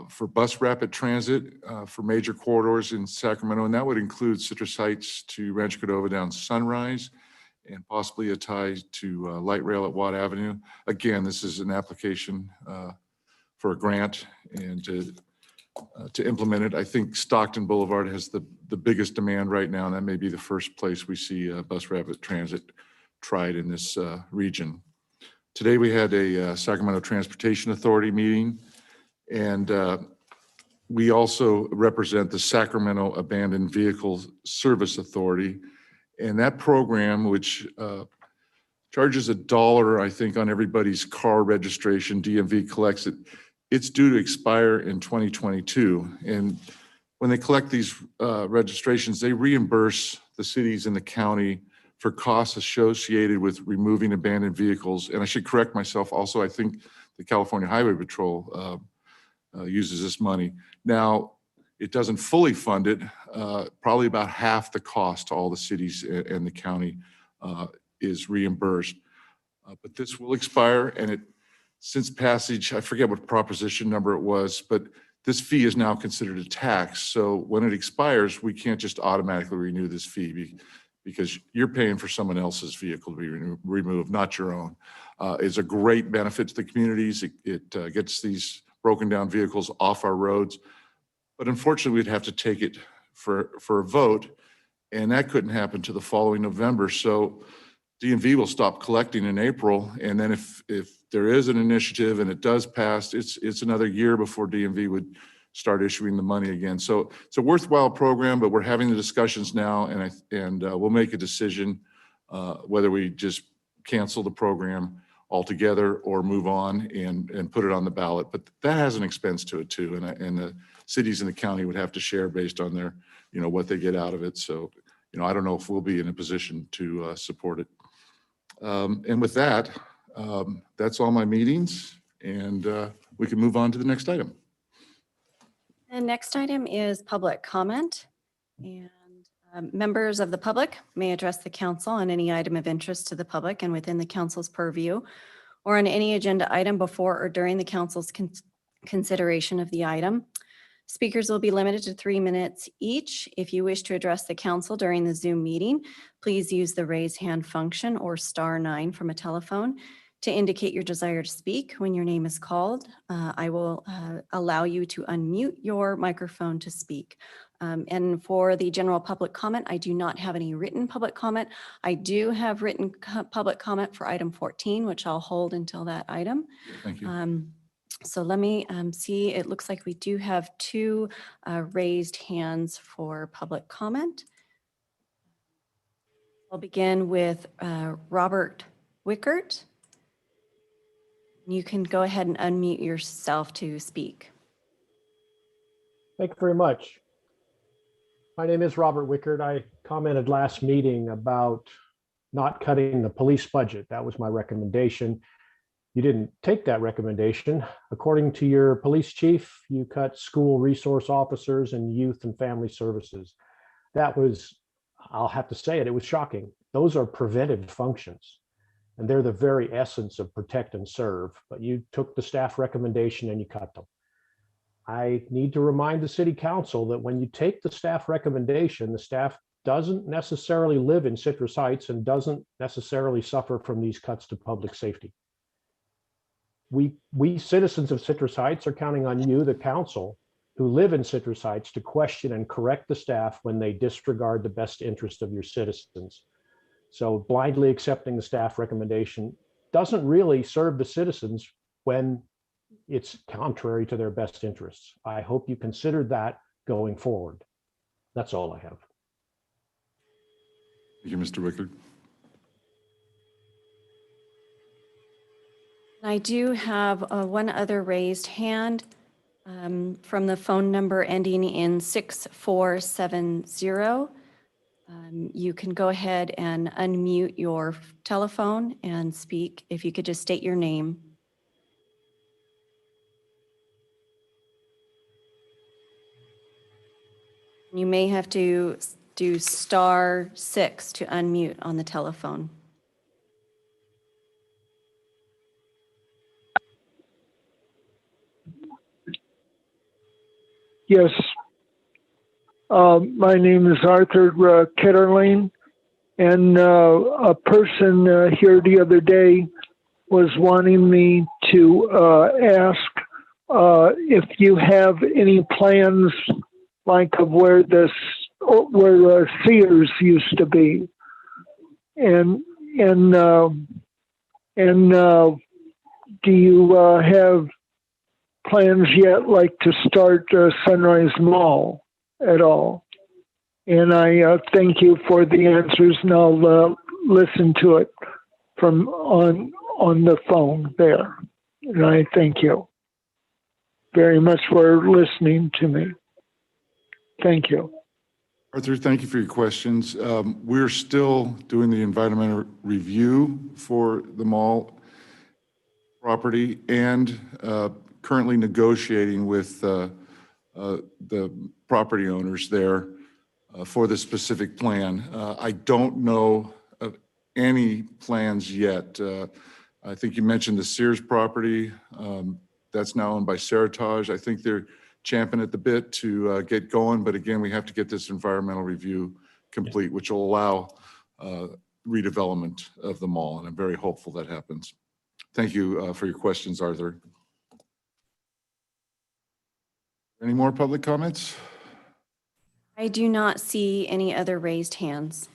for bus rapid transit for major corridors in Sacramento, and that would include Citrus Heights to Rancho Cordova down Sunrise, and possibly a tie to light rail at Watt Avenue. Again, this is an application for a grant and to implement it. I think Stockton Boulevard has the biggest demand right now, and that may be the first place we see bus rapid transit tried in this region. Today we had a Sacramento Transportation Authority meeting, and we also represent the Sacramento Abandoned Vehicle Service Authority. And that program, which charges $1, I think, on everybody's car registration, DMV collects it. It's due to expire in 2022. And when they collect these registrations, they reimburse the cities and the county for costs associated with removing abandoned vehicles. And I should correct myself also, I think the California Highway Patrol uses this money. Now, it doesn't fully fund it. Probably about half the cost to all the cities and the county is reimbursed. But this will expire, and since passage, I forget what proposition number it was, but this fee is now considered a tax. So when it expires, we can't just automatically renew this fee because you're paying for someone else's vehicle to be removed, not your own. It's a great benefit to the communities. It gets these broken down vehicles off our roads. But unfortunately, we'd have to take it for a vote And that couldn't happen to the following November. So DMV will stop collecting in April. And then if there is an initiative and it does pass, it's another year before DMV would start issuing the money again. So it's a worthwhile program, but we're having the discussions now, and we'll make a decision whether we just cancel the program altogether or move on and put it on the ballot. But that has an expense to it too. And the cities in the county would have to share based on their, what they get out of it. So, I don't know if we'll be in a position to support it. And with that, that's all my meetings, and we can move on to the next item. The next item is public comment. And members of the public may address the council on any item of interest to the public and within the council's purview, or on any agenda item before or during the council's consideration of the item. Speakers will be limited to 3 minutes each. If you wish to address the council during the Zoom meeting, please use the raise hand function or *9 from a telephone to indicate your desire to speak. When your name is called, I will allow you to unmute your microphone to speak. And for the general public comment, I do not have any written public comment. I do have written public comment for item 14, which I'll hold until that item. Thank you. So let me see, it looks like we do have 2 raised hands for public comment. I'll begin with Robert Wickert. You can go ahead and unmute yourself to speak. Thank you very much. My name is Robert Wickert. I commented last meeting about not cutting the police budget. That was my recommendation. You didn't take that recommendation. According to your police chief, you cut school resource officers and youth and family services. That was, I'll have to say it was shocking. Those are preventive functions, and they're the very essence of protect and serve. But you took the staff recommendation and you cut them. I need to remind the city council that when you take the staff recommendation, the staff doesn't necessarily live in Citrus Heights and doesn't necessarily suffer from these cuts to public safety. We citizens of Citrus Heights are counting on you, the council, who live in Citrus Heights, to question and correct the staff when they disregard the best interest of your citizens. So blindly accepting the staff recommendation doesn't really serve the citizens when it's contrary to their best interests. I hope you consider that going forward. That's all I have. Thank you, Mr. Wickert. I do have one other raised hand from the phone number ending in 6470. You can go ahead and unmute your telephone and speak. If you could just state your name. You may have to do *6 to unmute on the telephone. Yes. My name is Arthur Ketterling, and a person here the other day was wanting me to ask if you have any plans like of where Sears used to be, and do you have plans yet, like to start Sunrise Mall at all? And I thank you for the answers, and I'll listen to it from on the phone there. And I thank you very much for listening to me. Thank you. Arthur, thank you for your questions. We're still doing the environmental review for the mall property and currently negotiating with the property owners there for the specific plan. I don't know of any plans yet. I think you mentioned the Sears property. That's now owned by Seritage. I think they're champing at the bit to get going, but again, we have to get this environmental review complete, which will allow redevelopment of the mall, and I'm very hopeful that happens. Thank you for your questions, Arthur. Any more public comments? I do not see any other raised hands.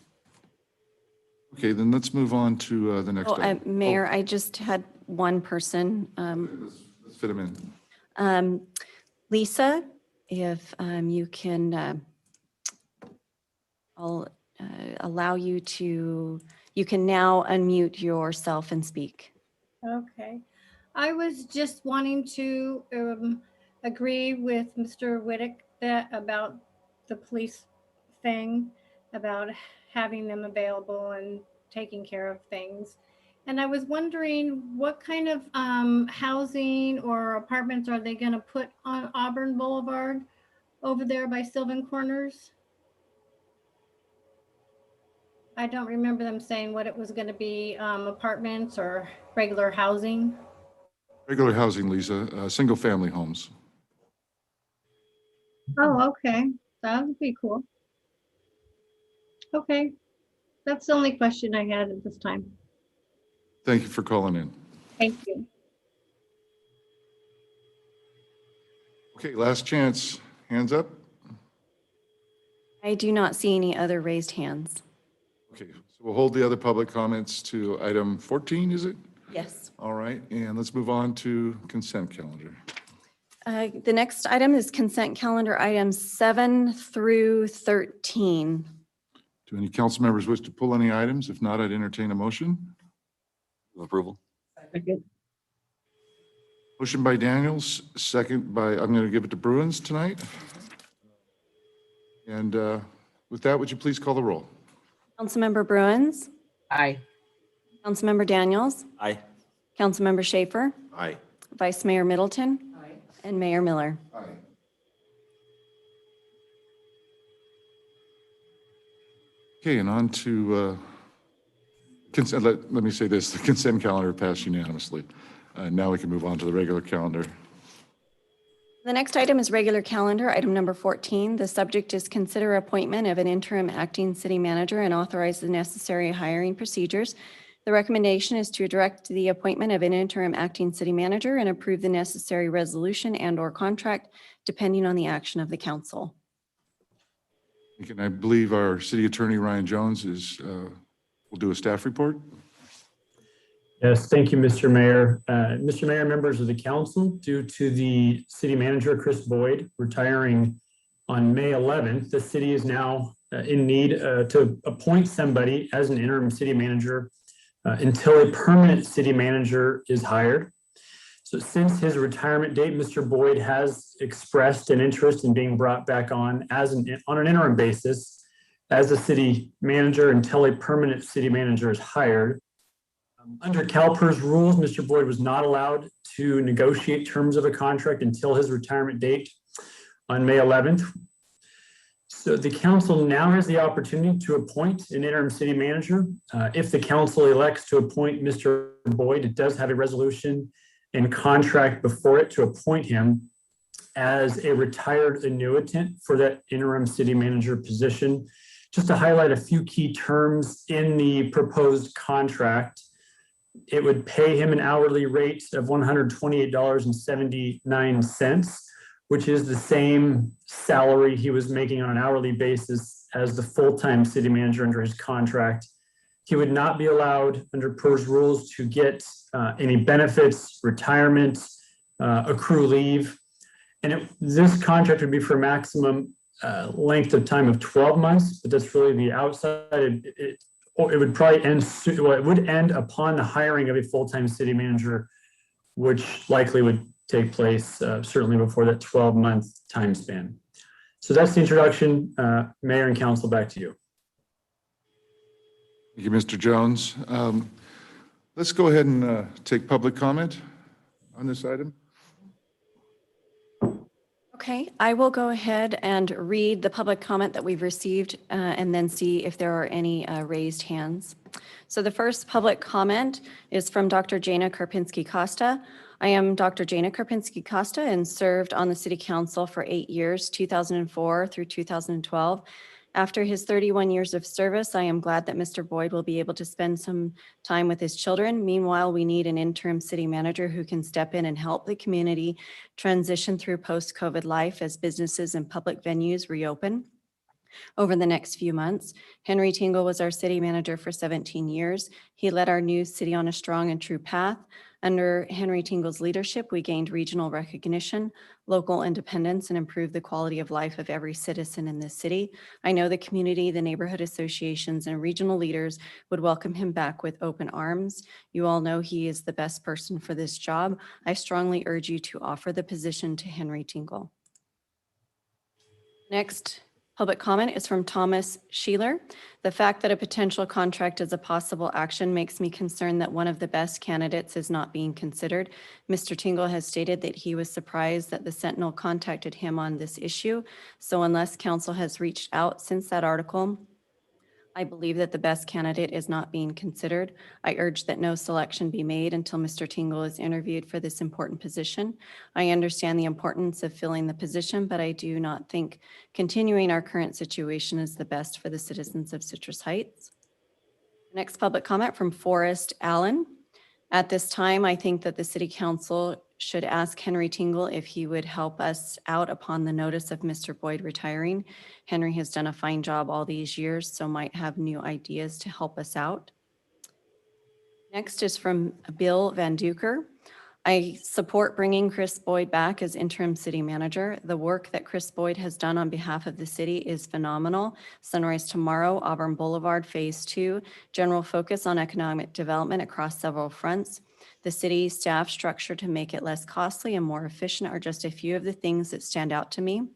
Okay, then let's move on to the next Oh, item. Mayor, I just had one person. Let's fit him in. Lisa, if you can, I'll allow you to, you can now unmute yourself and speak. Okay. I was just wanting to agree with Mr. Whittick that about the police thing, about having them available and taking care of things. And I was wondering what kind of housing or apartments are they going to put on Auburn Boulevard over there by Sylvan Corners? I don't remember them saying what it was going to be, apartments or regular housing. Regular housing, Lisa, single-family homes. Oh, okay. That would be cool. Okay. That's the only question I had at this time. Thank you for calling in. Thank you. Okay, last chance. Hands up. I do not see any other raised hands. Okay, so we'll hold the other public comments to item 14, is it? Yes. All right, and let's move on to consent calendar. The next item is consent calendar items 7 through 13. Do any council members wish to pull any items? If not, I'd entertain a motion. Approval. Motion by Daniels, second by, I'm going to give it to Bruins tonight. And with that, would you please call the roll? Councilmember Bruins, Aye. Councilmember Daniels, Aye. Councilmember Schaefer, Aye. Vice Mayor Middleton, and Mayor Miller. Aye. Okay, and on to consent. Let me say this, the consent calendar passed unanimously. Now we can move on to the regular calendar. The next item is regular calendar, item number 14. The subject is consider appointment of an interim acting city manager and authorize the necessary hiring procedures. The recommendation is to direct the appointment of an interim acting city manager and approve the necessary resolution and/or contract depending on the action of the council. And I believe our city attorney, Ryan Jones, will do a staff report. Yes, thank you, Mr. Mayor. Mr. Mayor, members of the council, due to the city manager, Chris Boyd, retiring on May 11th, the city is now in need to appoint somebody as an interim city manager until a permanent city manager is hired. So since his retirement date, Mr. Boyd has expressed an interest in being brought back on on an interim basis as a city manager until a permanent city manager is hired. Under CalPERS rules, Mr. Boyd was not allowed to negotiate terms of a contract until his retirement date on May 11th. So the council now has the opportunity to appoint an interim city manager. If the council elects to appoint Mr. Boyd, it does have a resolution and contract before it to appoint him as a retired annuitant for that interim city manager position. Just to highlight a few key terms in the proposed contract, it would pay him an hourly rate of $128.79, which is the same salary he was making on an hourly basis as the full-time city manager under his contract. He would not be allowed under PERS rules to get any benefits, retirement, accrue leave. And this contract would be for a maximum length of time of 12 months, but that's really the outside. It would probably end, well, it would end upon the hiring of a full-time city manager, which likely would take place certainly before that 12-month time span. So that's the introduction. Mayor and council, back to you. Thank you, Mr. Jones. Let's go ahead and take public comment on this item. Okay, I will go ahead and read the public comment that we've received and then see if there are any raised hands. So the first public comment is from Dr. Jana Karpinski-Costa. I am Dr. Jana Karpinski-Costa and served on the City Council for 8 years, 2004 through 2012. After his 31 years of service, I am glad that Mr. Boyd will be able to spend some time with his children. Meanwhile, we need an interim city manager who can step in and help the community transition through post-COVID life as businesses and public venues reopen. over the next few months. Henry Tingle was our city manager for 17 years. He led our new city on a strong and true path. Under Henry Tingle's leadership, we gained regional recognition, local independence, and improved the quality of life of every citizen in this city. I know the community, the neighborhood associations, and regional leaders would welcome him back with open arms. You all know he is the best person for this job. I strongly urge you to offer the position to Henry Tingle. Next, public comment is from Thomas Sheeler. The fact that a potential contract is a possible action makes me concerned that one of the best candidates is not being considered. Mr. Tingle has stated that he was surprised that the Sentinel contacted him on this issue. So unless council has reached out since that article, I believe that the best candidate is not being considered. I urge that no selection be made until Mr. Tingle is interviewed for this important position. I understand the importance of filling the position, but I do not think continuing our current situation is the best for the citizens of Citrus Heights. Next public comment from Forrest Allen. At this time, I think that the City Council should ask Henry Tingle if he would help us out upon the notice of Mr. Boyd retiring. Henry has done a fine job all these years, so might have new ideas to help us out. Next is from Bill Van Duker. I support bringing Chris Boyd back as interim city manager. The work that Chris Boyd has done on behalf of the city is phenomenal. Sunrise Tomorrow, Auburn Boulevard, Phase 2, general focus on economic development across several fronts. The city staff structure to make it less costly and more efficient are just a few of the things that stand out to me.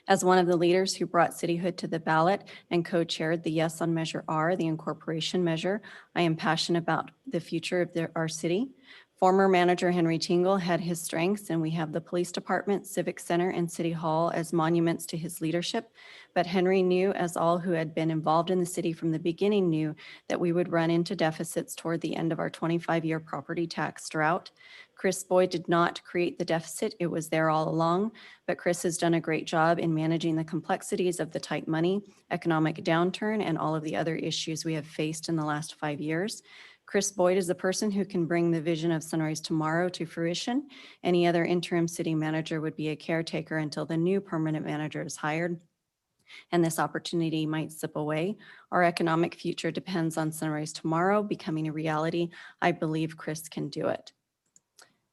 As one of the leaders who brought cityhood to the ballot and co-chaired the Yes on Measure R, the incorporation measure, I am passionate about the future of our city. Former manager Henry Tingle had his strengths, and we have the police department, civic center, and city hall as monuments to his leadership. But Henry knew, as all who had been involved in the city from the beginning knew, that we would run into deficits toward the end of our 25-year property tax drought. Chris Boyd did not create the deficit. It was there all along, but Chris has done a great job in managing the complexities of the tight money, economic downturn, and all of the other issues we have faced in the last 5 years. Chris Boyd is the person who can bring the vision of Sunrise Tomorrow to fruition. Any other interim city manager would be a caretaker until the new permanent manager is hired, and this opportunity might slip away. Our economic future depends on Sunrise Tomorrow becoming a reality. I believe Chris can do it.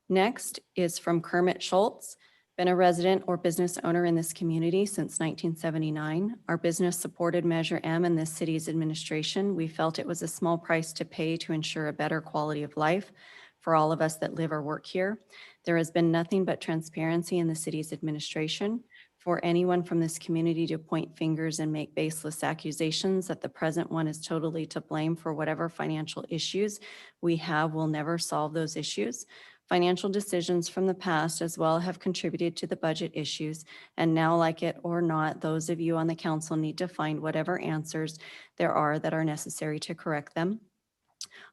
Next is from Kermit Schultz. Been a resident or business owner in this community since 1979. Our business supported Measure M in this city's administration. We felt it was a small price to pay to ensure a better quality of life for all of us that live or work here. There has been nothing but transparency in the city's administration. For anyone from this community to point fingers and make baseless accusations that the present one is totally to blame for whatever financial issues we have will never solve those issues. Financial decisions from the past as well have contributed to the budget issues, and now, like it or not, those of you on the council need to find whatever answers there are that are necessary to correct them.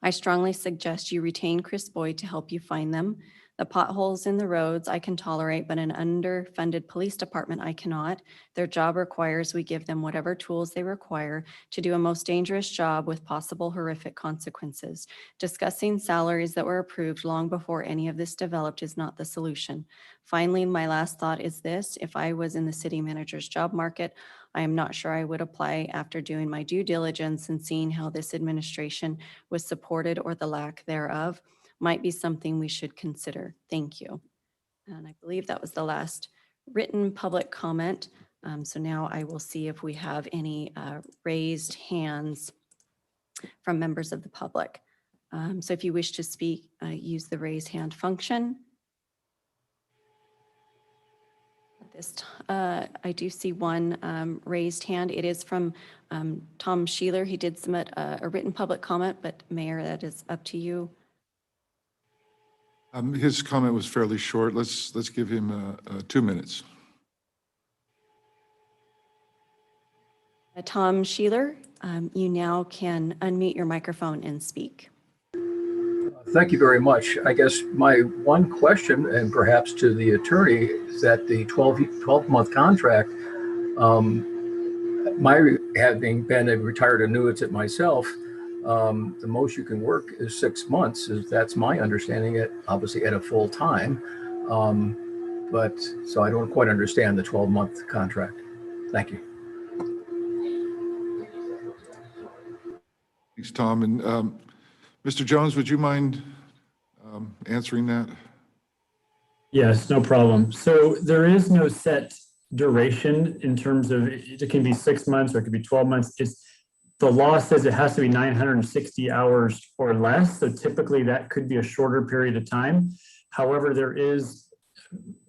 I strongly suggest you retain Chris Boyd to help you find them. The potholes in the roads I can tolerate, but an underfunded police department I cannot. Their job requires we give them whatever tools they require to do a most dangerous job with possible horrific consequences. Discussing salaries that were approved long before any of this developed is not the solution. Finally, my last thought is this: if I was in the city manager's job market, I am not sure I would apply after doing my due diligence and seeing how this administration was supported or the lack thereof. Might be something we should consider. Thank you. And I believe that was the last written public comment. So now I will see if we have any raised hands from members of the public. So if you wish to speak, use the raise hand function. I do see one raised hand. It is from Tom Sheeler. He did submit a written public comment, but Mayor, that is up to you. His comment was fairly short. Let's give him 2 minutes. Tom Sheeler, you now can unmute your microphone and speak. Thank you very much. I guess my one question, and perhaps to the attorney, is that the 12-month contract, my having been a retired annuitant myself, the most you can work is 6 months. That's my understanding, it obviously at a full time. But so I don't quite understand the 12-month contract. Thank you. Thanks, Tom. And Mr. Jones, would you mind answering that? Yes, no problem. So there is no set duration in terms of, it can be 6 months or it could be 12 months. The law says it has to be 960 hours or less. So typically that could be a shorter period of time. However, there is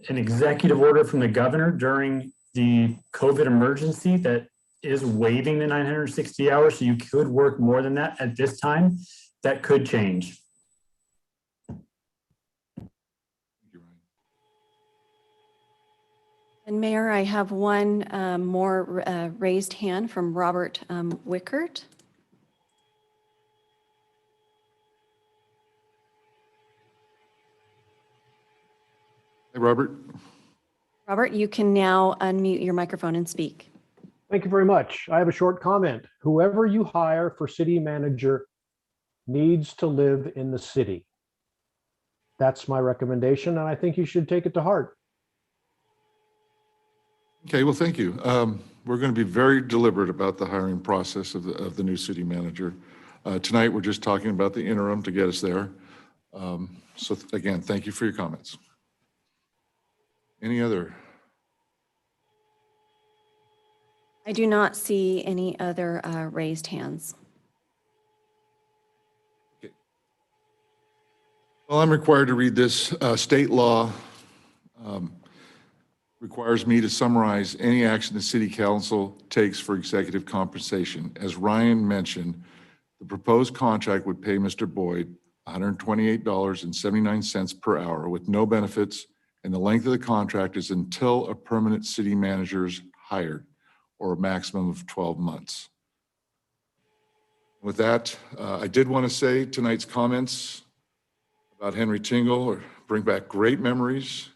an executive order from the governor during the COVID emergency that is waiving the 960 hours. So you could work more than that at this time. That could change. And Mayor, I have one more raised hand from Robert Wickert. Hey, Robert. Robert, you can now unmute your microphone and speak. Thank you very much. I have a short comment. Whoever you hire for city manager needs to live in the city. That's my recommendation, and I think you should take it to heart. Okay, well, thank you. We're going to be very deliberate about the hiring process of the new city manager. Tonight, we're just talking about the interim to get us there. So again, thank you for your comments. Any other? I do not see any other raised hands. Okay. Well, I'm required to read this. State law requires me to summarize any action the city council takes for executive compensation. As Ryan mentioned, the proposed contract would pay Mr. Boyd $128.79 per hour with no benefits, and the length of the contract is until a permanent city manager is hired, or a maximum of 12 months. With that, I did want to say tonight's comments about Henry Tingle bring back great memories.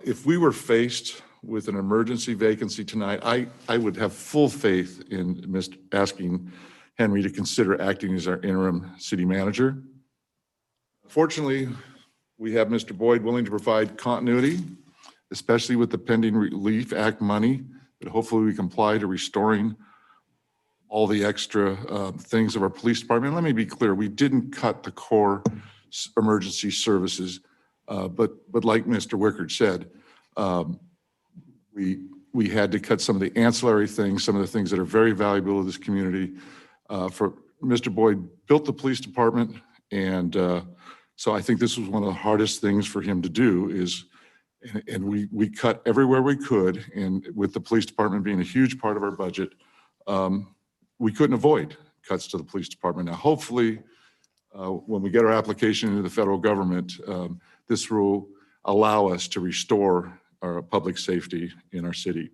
If we were faced with an emergency vacancy tonight, I would have full faith in asking Henry to consider acting as our interim city manager. Fortunately, we have Mr. Boyd willing to provide continuity, especially with the pending Relief Act money that hopefully we can apply to restoring all the extra things of our police department. Let me be clear, we didn't cut the core emergency services. But like Mr. Wickert said, we had to cut some of the ancillary things, some of the things that are very valuable to this community. For Mr. Boyd built the police department, and so I think this was one of the hardest things for him to do and we cut everywhere we could, and with the police department being a huge part of our budget, we couldn't avoid cuts to the police department. Now, hopefully, when we get our application into the federal government, this will allow us to restore our public safety in our city.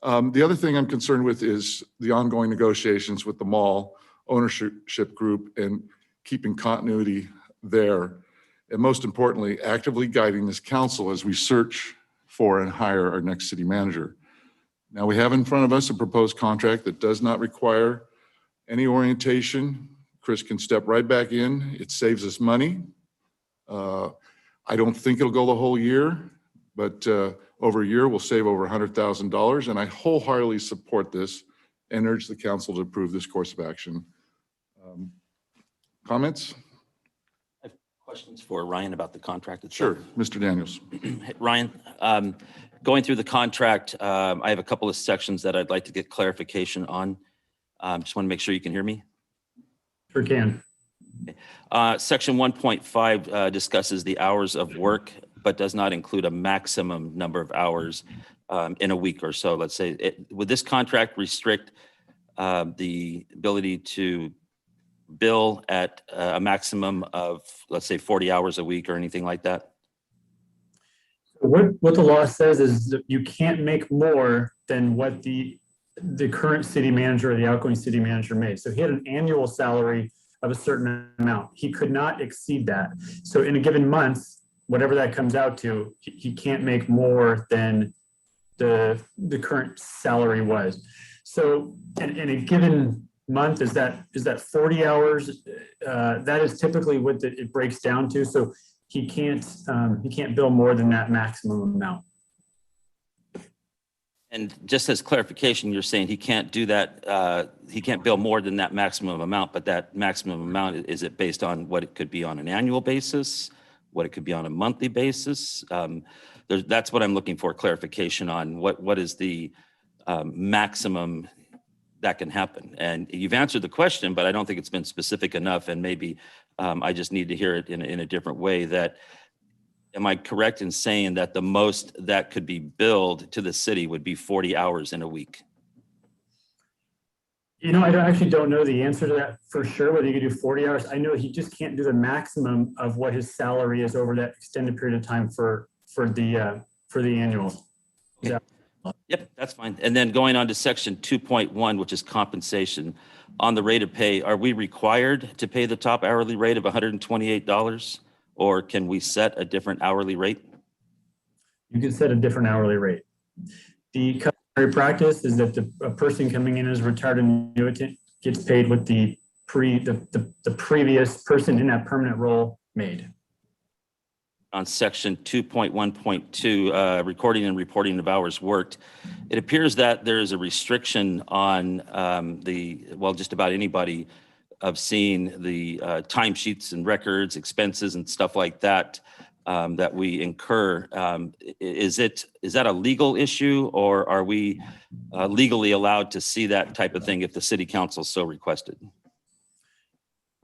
The other thing I'm concerned with is the ongoing negotiations with the mall ownership group and keeping continuity there. And most importantly, actively guiding this council as we search for and hire our next city manager. Now, we have in front of us a proposed contract that does not require any orientation. Chris can step right back in. It saves us money. I don't think it'll go the whole year, but over a year, we'll save over $100,000. And I wholeheartedly support this and urge the council to approve this course of action. Comments? I have questions for Ryan about the contract itself. Sure, Mr. Daniels. Ryan, going through the contract, I have a couple of sections that I'd like to get clarification on. Just want to make sure you can hear me. Sure can. Section 1.5 discusses the hours of work, but does not include a maximum number of hours in a week or so. Let's say, would this contract restrict the ability to bill at a maximum of, let's say, 40 hours a week or anything like that? What the law says is that you can't make more than what the current city manager or the outgoing city manager made. So he had an annual salary of a certain amount. He could not exceed that. So in a given month, whatever that comes out to, he can't make more than the current salary was. So in a given month, is that 40 hours? That is typically what it breaks down to. So he can't bill more than that maximum amount. And just as clarification, you're saying he can't do that, he can't bill more than that maximum amount, but that maximum amount, is it based on what it could be on an annual basis? What it could be on a monthly basis? That's what I'm looking for clarification on. What is the maximum that can happen? And you've answered the question, but I don't think it's been specific enough. And maybe I just need to hear it in a different way. That, am I correct in saying that the most that could be billed to the city would be 40 hours in a week? You know, I actually don't know the answer to that for sure, whether you could do 40 hours. I know he just can't do the maximum of what his salary is over that extended period of time for the annual. Yeah. Yep, that's fine. And then going on to section 2.1, which is compensation. On the rate of pay, are we required to pay the top hourly rate of $128? Or can we set a different hourly rate? You can set a different hourly rate. The customary practice is that a person coming in as retired annuitant gets paid what the previous person in that permanent role made. On section 2.1.2, recording and reporting of hours worked, it appears that there is a restriction on just about anybody of seeing the timesheets and records, expenses and stuff like that that we incur. Is that a legal issue, or are we legally allowed to see that type of thing if the city council so requested?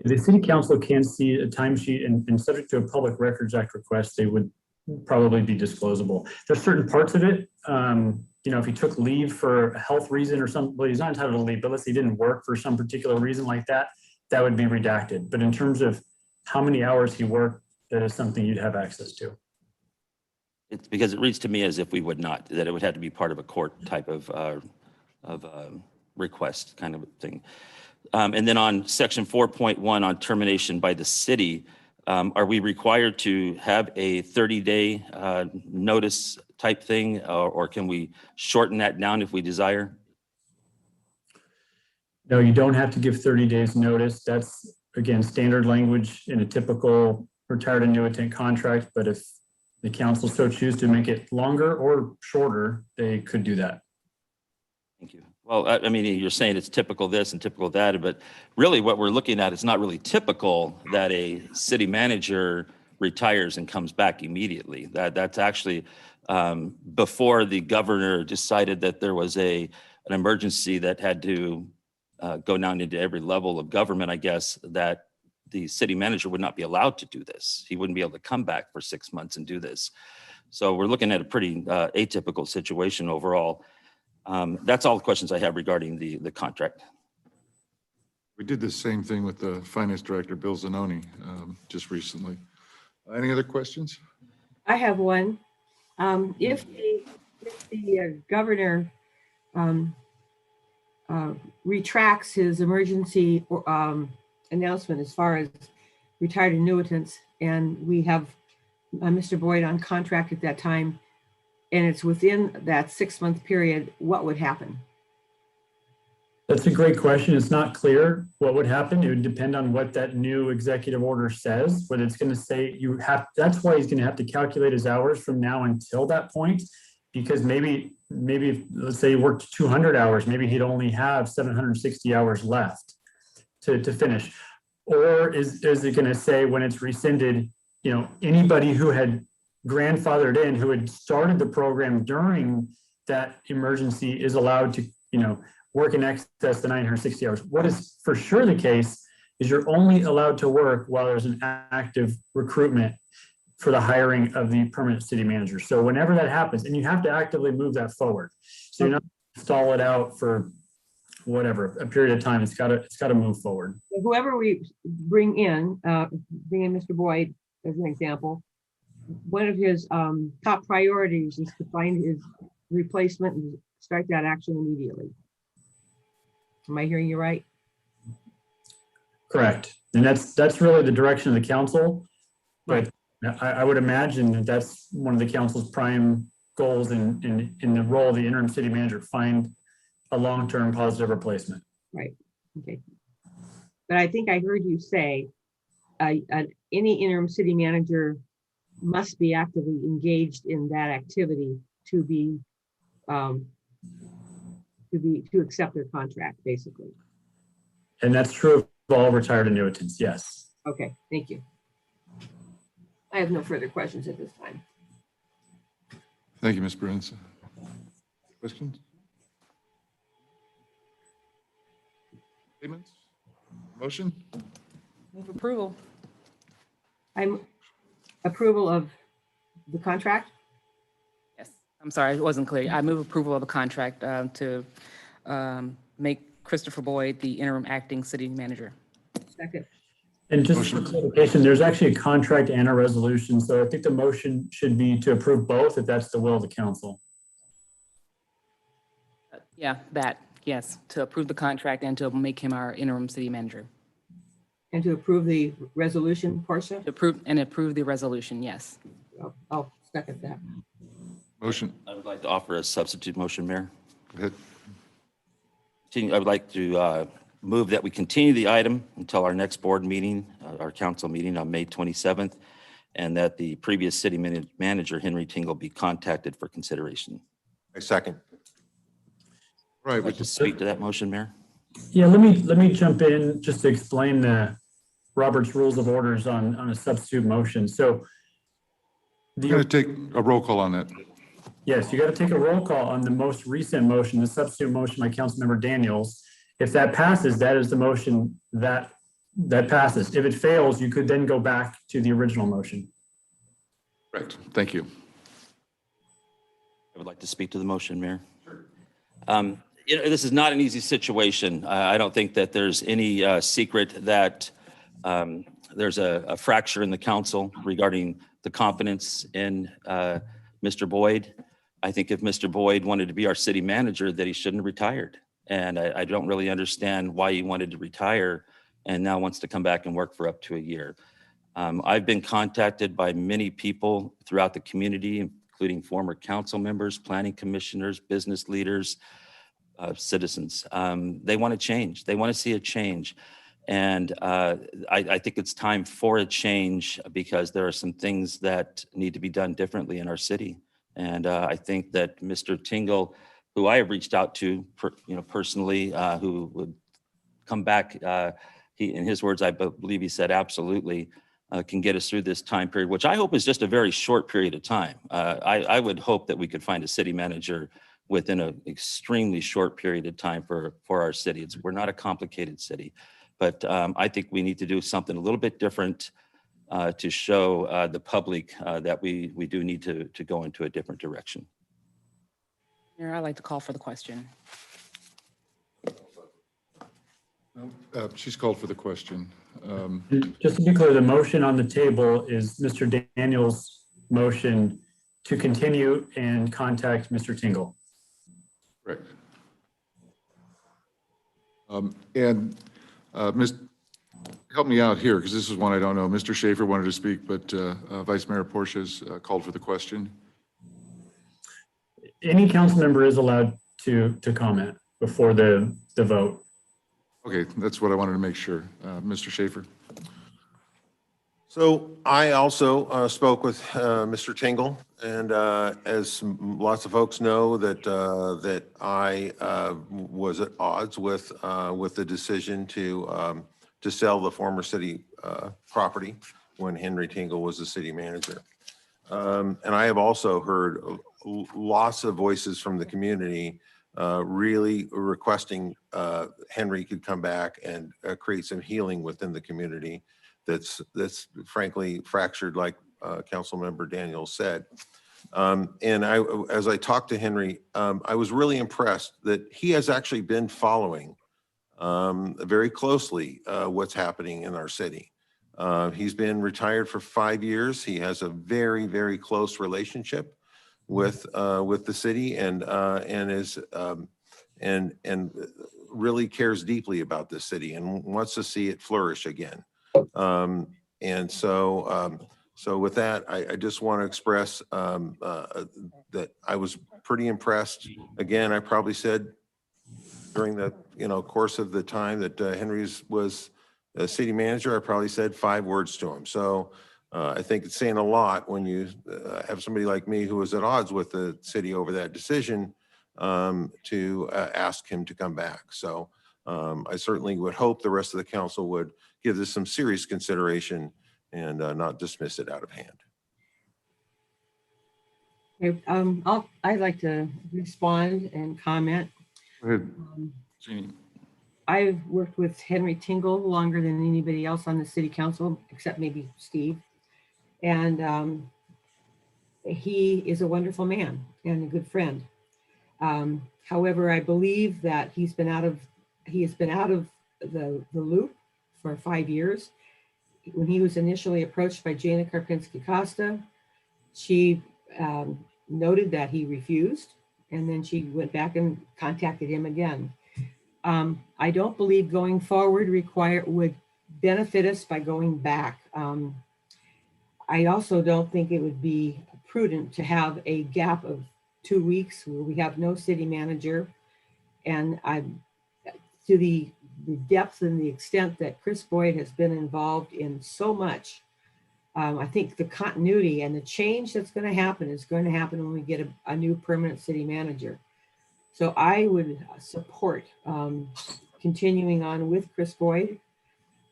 The city council can see a timesheet, and subject to a Public Records Act request, they would probably be disclosable. There's certain parts of it, if he took leave for a health reason or something, well, he's not entitled to leave, but let's say he didn't work for some particular reason like that, that would be redacted. But in terms of how many hours he worked, that is something you'd have access to. It's because it reads to me as if we would not, that it would have to be part of a court type of request kind of thing. And then on section 4.1 on termination by the city, are we required to have a 30-day notice type thing, or can we shorten that down if we desire? No, you don't have to give 30 days notice. That's, again, standard language in a typical retired annuitant contract. But if the council so choose to make it longer or shorter, they could do that. Thank you. Well, I mean, you're saying it's typical this and typical that, but really what we're looking at, it's not really typical that a city manager retires and comes back immediately. That's actually before the governor decided that there was an emergency that had to go down into every level of government, I guess, that the city manager would not be allowed to do this. He wouldn't be able to come back for 6 months and do this. So we're looking at a pretty atypical situation overall. That's all the questions I have regarding the contract. We did the same thing with the finance director, Bill Zanoni, just recently. Any other questions? I have one. If the governor retracts his emergency announcement as far as retired annuitants, and we have Mr. Boyd on contract at that time, and it's within that 6-month period, what would happen? That's a great question. It's not clear what would happen. It would depend on what that new executive order says, whether it's going to say that's why he's going to have to calculate his hours from now until that point, because maybe let's say he worked 200 hours, maybe he'd only have 760 hours left to finish. Or is it going to say when it's rescinded, anybody who had grandfathered in, who had started the program during that emergency is allowed to, work in excess of 960 hours. What is for sure the case is you're only allowed to work while there's an active recruitment for the hiring of the permanent city manager. So whenever that happens, and you have to actively move that forward. So you're not stall it out for whatever, a period of time. It's got to move forward. Whoever we bring in Mr. Boyd as an example, one of his top priorities is to find his replacement and start that action immediately. Am I hearing you right? Correct. And that's really the direction of the council. But I would imagine that that's one of the council's prime goals in the role of the interim city manager, find a long-term positive replacement. Right. Okay. But I think I heard you say any interim city manager must be actively engaged in that activity to be to accept their contract, basically. And that's true of all retired annuitants, yes. Okay, thank you. I have no further questions at this time. Thank you, Ms. Bruins. Questions? Statements? Motion? Move approval. I'm approval of the contract. Yes, I'm sorry, it wasn't clear. I move approval of the contract to make Christopher Boyd the interim acting city manager. Second. And just for clarification, there's actually a contract and a resolution. So I think the motion should be to approve both if that's the will of the council. Yeah, yes, to approve the contract and to make him our interim city manager. And to approve the resolution, Portia? Approve the resolution, yes. I'll second that. Motion. I would like to offer a substitute motion, Mayor. Go ahead. I would like to move that we continue the item until our next board meeting, our council meeting on May 27th, and that the previous city manager, Henry Tingle, be contacted for consideration. I second. Right. Would you speak to that motion, Mayor? Yeah, let me jump in just to explain the Robert's Rules of Orders on a substitute motion. So We're going to take a roll call on that. yes, you got to take a roll call on the most recent motion, the substitute motion by Councilmember Daniels. If that passes, that is the motion that passes. If it fails, you could then go back to the original motion. Correct. Thank you. I would like to speak to the motion, Mayor. This is not an easy situation. I don't think that there's any secret that there's a fracture in the council regarding the confidence in Mr. Boyd. I think if Mr. Boyd wanted to be our city manager, that he shouldn't have retired. And I don't really understand why he wanted to retire and now wants to come back and work for up to a year. I've been contacted by many people throughout the community, including former council members, planning commissioners, business leaders, citizens. They want to change. They want to see a change. And I think it's time for a change because there are some things that need to be done differently in our city. And I think that Mr. Tingle, who I have reached out to, personally, who would come back, in his words, I believe he said absolutely, can get us through this time period, which I hope is just a very short period of time. I would hope that we could find a city manager within an extremely short period of time for our city. We're not a complicated city, but I think we need to do something a little bit different to show the public that we do need to go into a different direction. Mayor, I'd like to call for the question. She's called for the question. Just to be clear, the motion on the table is Mr. Daniels' motion to continue and contact Mr. Tingle. Correct. Help me out here, because this is one I don't know. Mr. Schaefer wanted to speak, but Vice Mayor Portia's called for the question. Any council member is allowed to comment before the vote. Okay, that's what I wanted to make sure. Mr. Schaefer. So I also spoke with Mr. Tingle, and as lots of folks know, that I was at odds with the decision to sell the former city property when Henry Tingle was the city manager. And I have also heard lots of voices from the community really requesting Henry could come back and create some healing within the community that's frankly fractured, like Councilmember Daniels said. And as I talked to Henry, I was really impressed that he has actually been following very closely what's happening in our city. He's been retired for 5 years. He has a very, very close relationship with the city and really cares deeply about this city and wants to see it flourish again. And so with that, I just want to express that I was pretty impressed. Again, I probably said during the course of the time that Henry was a city manager, I probably said 5 words to him. So I think it's saying a lot when you have somebody like me who was at odds with the city over that decision, to ask him to come back. So I certainly would hope the rest of the council would give this some serious consideration and not dismiss it out of hand. Okay, I'd like to respond and comment. Go ahead, Jeannie. I've worked with Henry Tingle longer than anybody else on the city council, except maybe Steve. And he is a wonderful man and a good friend. However, I believe that he has been out of the loop for 5 years. When he was initially approached by Jana Karpinski Costa, she noted that he refused, and then she went back and contacted him again. I don't believe going forward would benefit us by going back. I also don't think it would be prudent to have a gap of 2 weeks where we have no city manager. And to the depth and the extent that Chris Boyd has been involved in so much, I think the continuity and the change that's going to happen is going to happen when we get a new permanent city manager. So I would support continuing on with Chris Boyd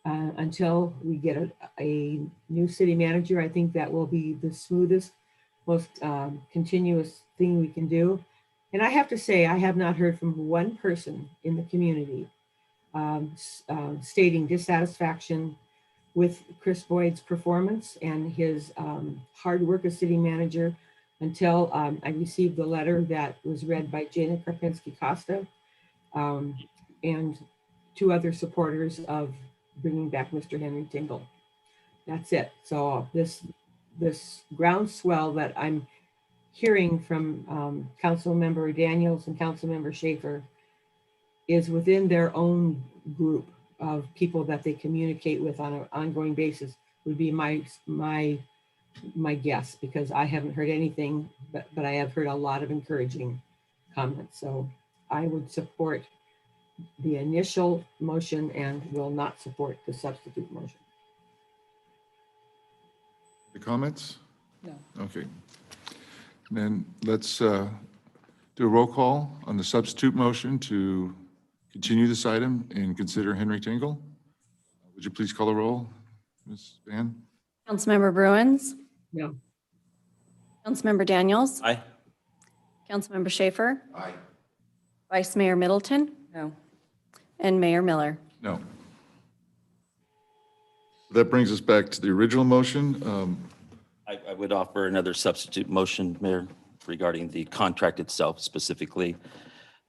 until we get a new city manager. I think that will be the smoothest, most continuous thing we can do. And I have to say, I have not heard from one person in the community stating dissatisfaction with Chris Boyd's performance and his hard work as city manager until I received the letter that was read by Jana Karpinski Costa and 2 other supporters of bringing back Mr. Henry Tingle. That's it. So this groundswell that I'm hearing from Councilmember Daniels and Councilmember Schaefer is within their own group of people that they communicate with on an ongoing basis, would be my guess, because I haven't heard anything, but I have heard a lot of encouraging comments. So I would support the initial motion and will not support the substitute motion. The comments? No. Okay. Then let's do a roll call on the substitute motion to continue this item and consider Henry Tingle. Would you please call the roll, Ms. Van? Councilmember Bruins? No. Councilmember Daniels? Aye. Councilmember Schaefer? Aye. Vice Mayor Middleton? No. And Mayor Miller? No. That brings us back to the original motion. I would offer another substitute motion, Mayor, regarding the contract itself specifically.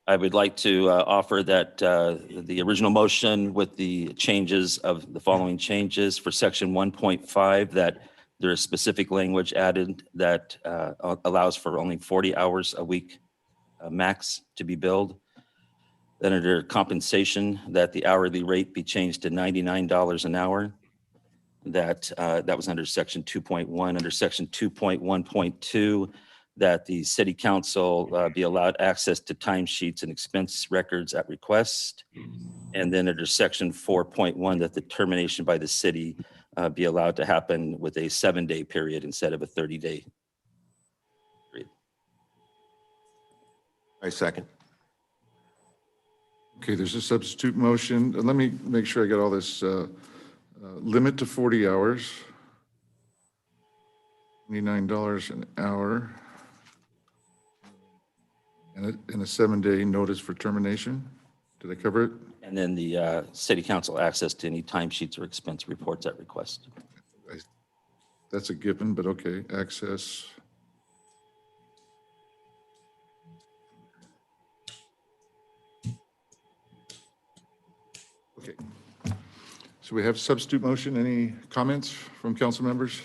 I would like to offer that the original motion with the changes of the following changes for section 1.5, that there is specific language added that allows for only 40 hours a week max to be billed. Then under compensation, that the hourly rate be changed to $99 an hour. That was under section 2.1. Under section 2.1.2, that the city council be allowed access to timesheets and expense records at request. And then under section 4.1, that the termination by the city be allowed to happen with a 7-day period instead of a 30-day period. I second. Okay, there's a substitute motion. Let me make sure I got all this. Limit to 40 hours, $29 an hour, and a 7-day notice for termination. Did I cover it? And then the city council access to any timesheets or expense reports at request. That's a given, but okay, access. Okay. So we have substitute motion. Any comments from council members?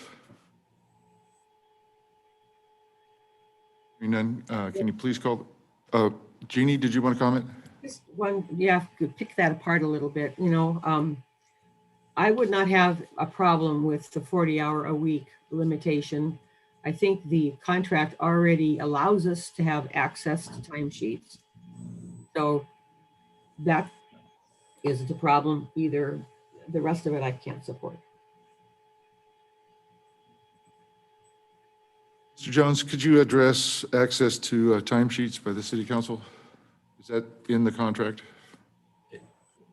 Hearing none, can you please call, Jeannie, did you want to comment? Just one, yeah, could pick that apart a little bit, I would not have a problem with the 40-hour-a-week limitation. I think the contract already allows us to have access to timesheets. So that is the problem. Either the rest of it I can't support. Mr. Jones, could you address access to timesheets by the city council? Is that in the contract?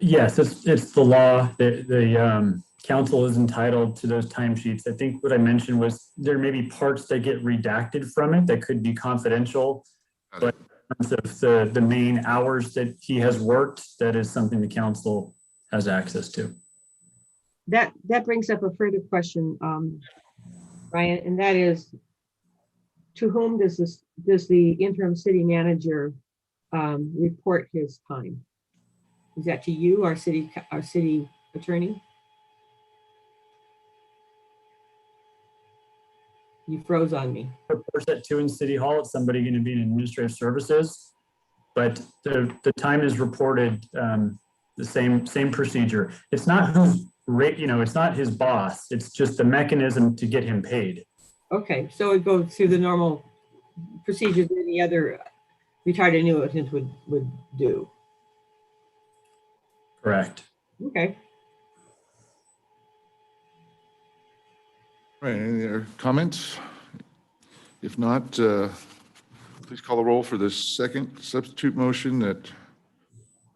Yes, it's the law. The council is entitled to those timesheets. I think what I mentioned was there may be parts that get redacted from it that could be confidential. But in terms of the main hours that he has worked, that is something the council has access to. That brings up a further question, Ryan, and that is, to whom does the interim city manager report his time? Is that to you, our city attorney? You froze on me. Reports that to in City Hall, it's somebody going to be in administrative services, but the time is reported the same procedure. It's not who's it's not his boss. It's just the mechanism to get him paid. Okay, so it goes through the normal procedures that any other retired annuitant would do. Correct. Okay. Right, any other comments? If not, please call the roll for the second substitute motion that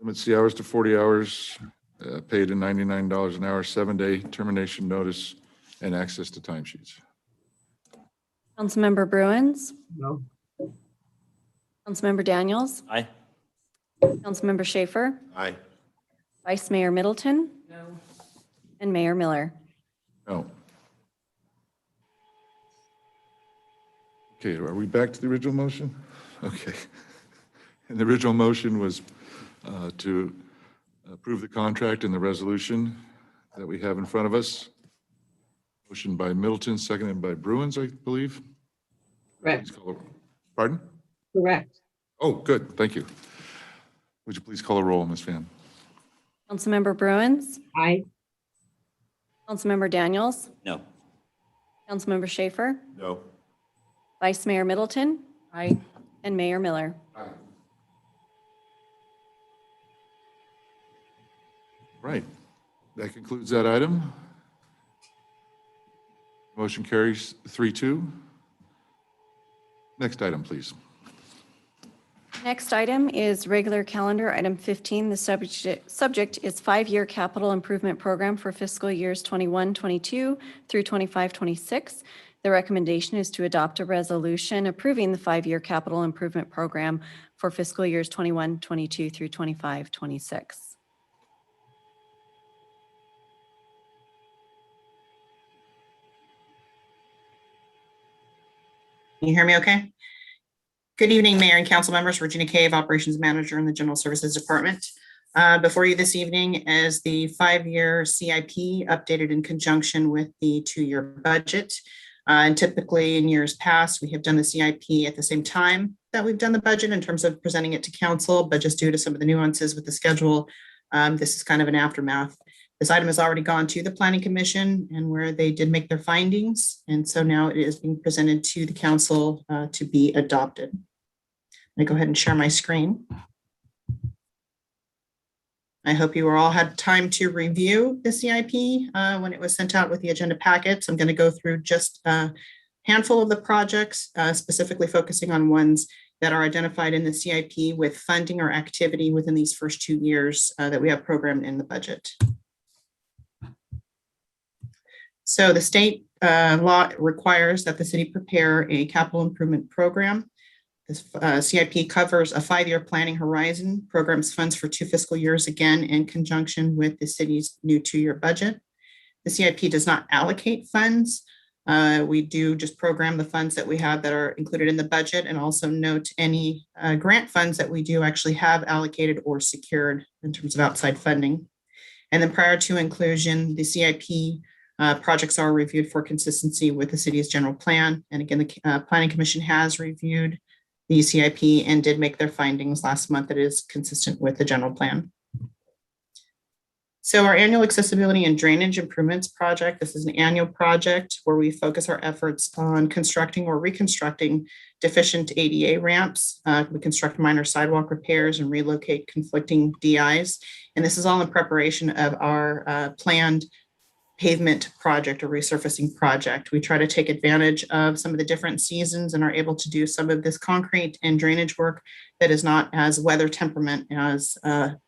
limits the hours to 40 hours, paid at $99 an hour, 7-day termination notice, and access to timesheets. Councilmember Bruins, No. Councilmember Daniels, Aye. Councilmember Schaefer, Aye. Vice Mayor Middleton, No. and Mayor Miller. No. Okay, are we back to the original motion? Okay. And the original motion was to approve the contract and the resolution that we have in front of us. Motion by Middleton, seconded by Bruins, I believe. Correct. Pardon? Correct. Oh, good, thank you. Would you please call a roll, Ms. Fan? Councilmember Bruins, Aye. Councilmember Daniels, No. Councilmember Schaefer, No. Vice Mayor Middleton, Aye. and Mayor Miller. Right, that concludes that item. Motion carries 3-2. Next item, please. Next item is regular calendar, item 15. The subject is 5-year capital improvement program for fiscal years 21-22 through 25-26. The recommendation is to adopt a resolution approving the 5-year capital improvement program for fiscal years 21-22 through 25-26. Can you hear me okay? Good evening, Mayor and council members. Regina Cave, Operations Manager in the General Services Department. Before you this evening is the 5-year CIP updated in conjunction with the 2-year budget. And typically in years past, we have done the CIP at the same time that we've done the budget in terms of presenting it to council, but just due to some of the nuances with the schedule, this is kind of an aftermath. This item has already gone to the Planning Commission and where they did make their findings. And so now it is being presented to the council to be adopted. Let me go ahead and share my screen. I hope you all had time to review the CIP when it was sent out with the agenda packets. I'm going to go through just a handful of the projects, specifically focusing on ones that are identified in the CIP with funding or activity within these first 2 years that we have programmed in the budget. So the state law requires that the city prepare a capital improvement program. This CIP covers a 5-year planning horizon, programs funds for 2 fiscal years, again, in conjunction with the city's new 2-year budget. The CIP does not allocate funds. We do just program the funds that we have that are included in the budget, and also note any grant funds that we do actually have allocated or secured in terms of outside funding. And then prior to inclusion, the CIP projects are reviewed for consistency with the city's general plan. And again, the Planning Commission has reviewed the CIP and did make their findings last month that it is consistent with the general plan. So our annual accessibility and drainage improvements project, this is an annual project where we focus our efforts on constructing or reconstructing deficient ADA ramps. We construct minor sidewalk repairs and relocate conflicting DIs. And this is all in preparation of our planned pavement project or resurfacing project. We try to take advantage of some of the different seasons and are able to do some of this concrete and drainage work that is not as weather temperament as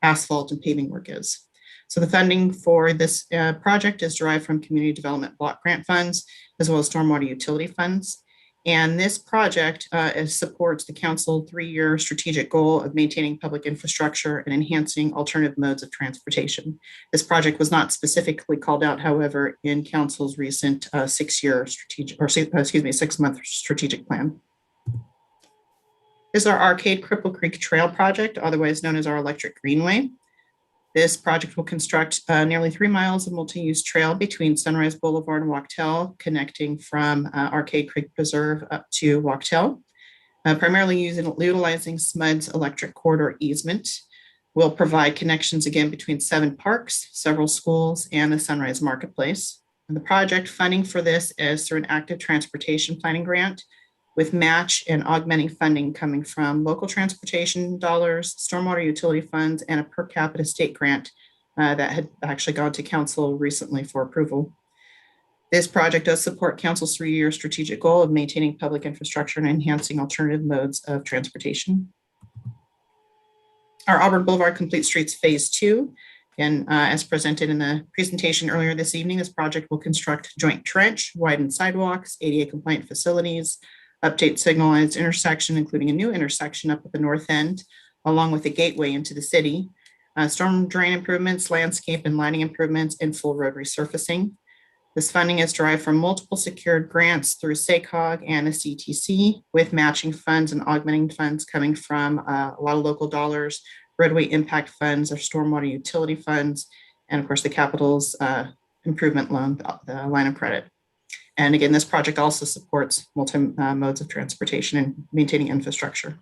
asphalt and paving work is. So the funding for this project is derived from community development block grant funds, as well as stormwater utility funds. And this project supports the council 3-year strategic goal of maintaining public infrastructure and enhancing alternative modes of transportation. This project was not specifically called out, however, in council's recent 6-year strategic, or 6-month strategic plan. This is our Arcade Cripple Creek Trail project, otherwise known as our Electric Greenway. This project will construct nearly 3 miles of multi-use trail between Sunrise Boulevard and Wachtel, connecting from Arcade Creek Preserve up to Wachtel, primarily utilizing SMUD's electric corridor easement. We'll provide connections again between 7 parks, several schools, and the Sunrise Marketplace. And the project funding for this is through an active transportation planning grant, with match and augmenting funding coming from local transportation dollars, stormwater utility funds, and a per capita state grant that had actually gone to council recently for approval. This project does support council's 3-year strategic goal of maintaining public infrastructure and enhancing alternative modes of transportation. Our Auburn Boulevard Complete Streets Phase 2, and as presented in the presentation earlier this evening, this project will construct joint trench, widen sidewalks, ADA compliant facilities, update signalized intersection, including a new intersection up at the north end, along with a gateway into the city, storm drain improvements, landscape and lighting improvements, and full road resurfacing. This funding is derived from multiple secured grants through SACOG and the CTC, with matching funds and augmenting funds coming from a lot of local dollars, roadway impact funds, or stormwater utility funds, and of course the capital's improvement loan, the line of credit. And again, this project also supports modes of transportation and maintaining infrastructure.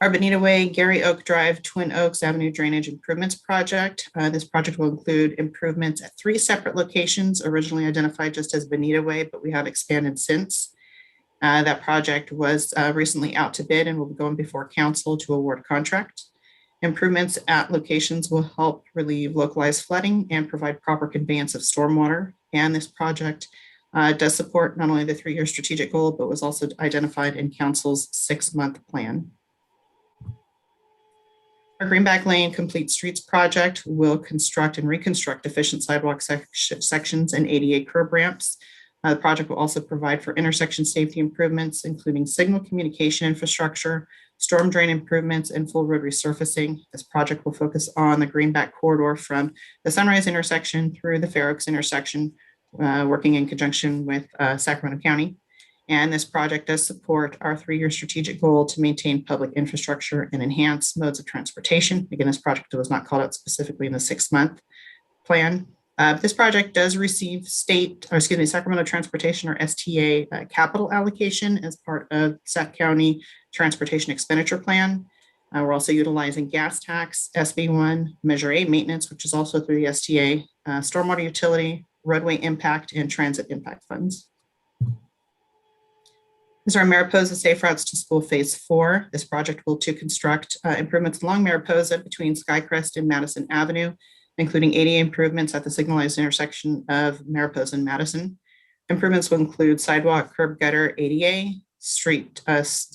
Our Bonita Way, Gary Oak Drive, Twin Oaks Avenue Drainage Improvements Project. This project will include improvements at 3 separate locations, originally identified just as Bonita Way, but we have expanded since. That project was recently out to bid and will be going before council to award contract. Improvements at locations will help relieve localized flooding and provide proper conveyance of stormwater. And this project does support not only the 3-year strategic goal, but was also identified in council's 6-month plan. Our Greenback Lane Complete Streets project will construct and reconstruct efficient sidewalk sections and ADA curb ramps. The project will also provide for intersection safety improvements, including signal communication infrastructure, storm drain improvements, and full road resurfacing. This project will focus on the Greenback corridor from the Sunrise intersection through the Fair Oaks intersection, working in conjunction with Sacramento County. And this project does support our 3-year strategic goal to maintain public infrastructure and enhance modes of transportation. Again, this project was not called out specifically in the 6-month plan. This project does receive Sacramento Transportation, or STA, capital allocation as part of Sac County Transportation Expenditure Plan. We're also utilizing gas tax, SB1, Measure A maintenance, which is also through the STA, stormwater utility, roadway impact, and transit impact funds. This is our Mariposa Safe Routes to School Phase 4. This project will construct improvements along Mariposa between Skycrest and Madison Avenue, including ADA improvements at the signalized intersection of Mariposa and Madison. Improvements will include sidewalk, curb gutter, ADA, street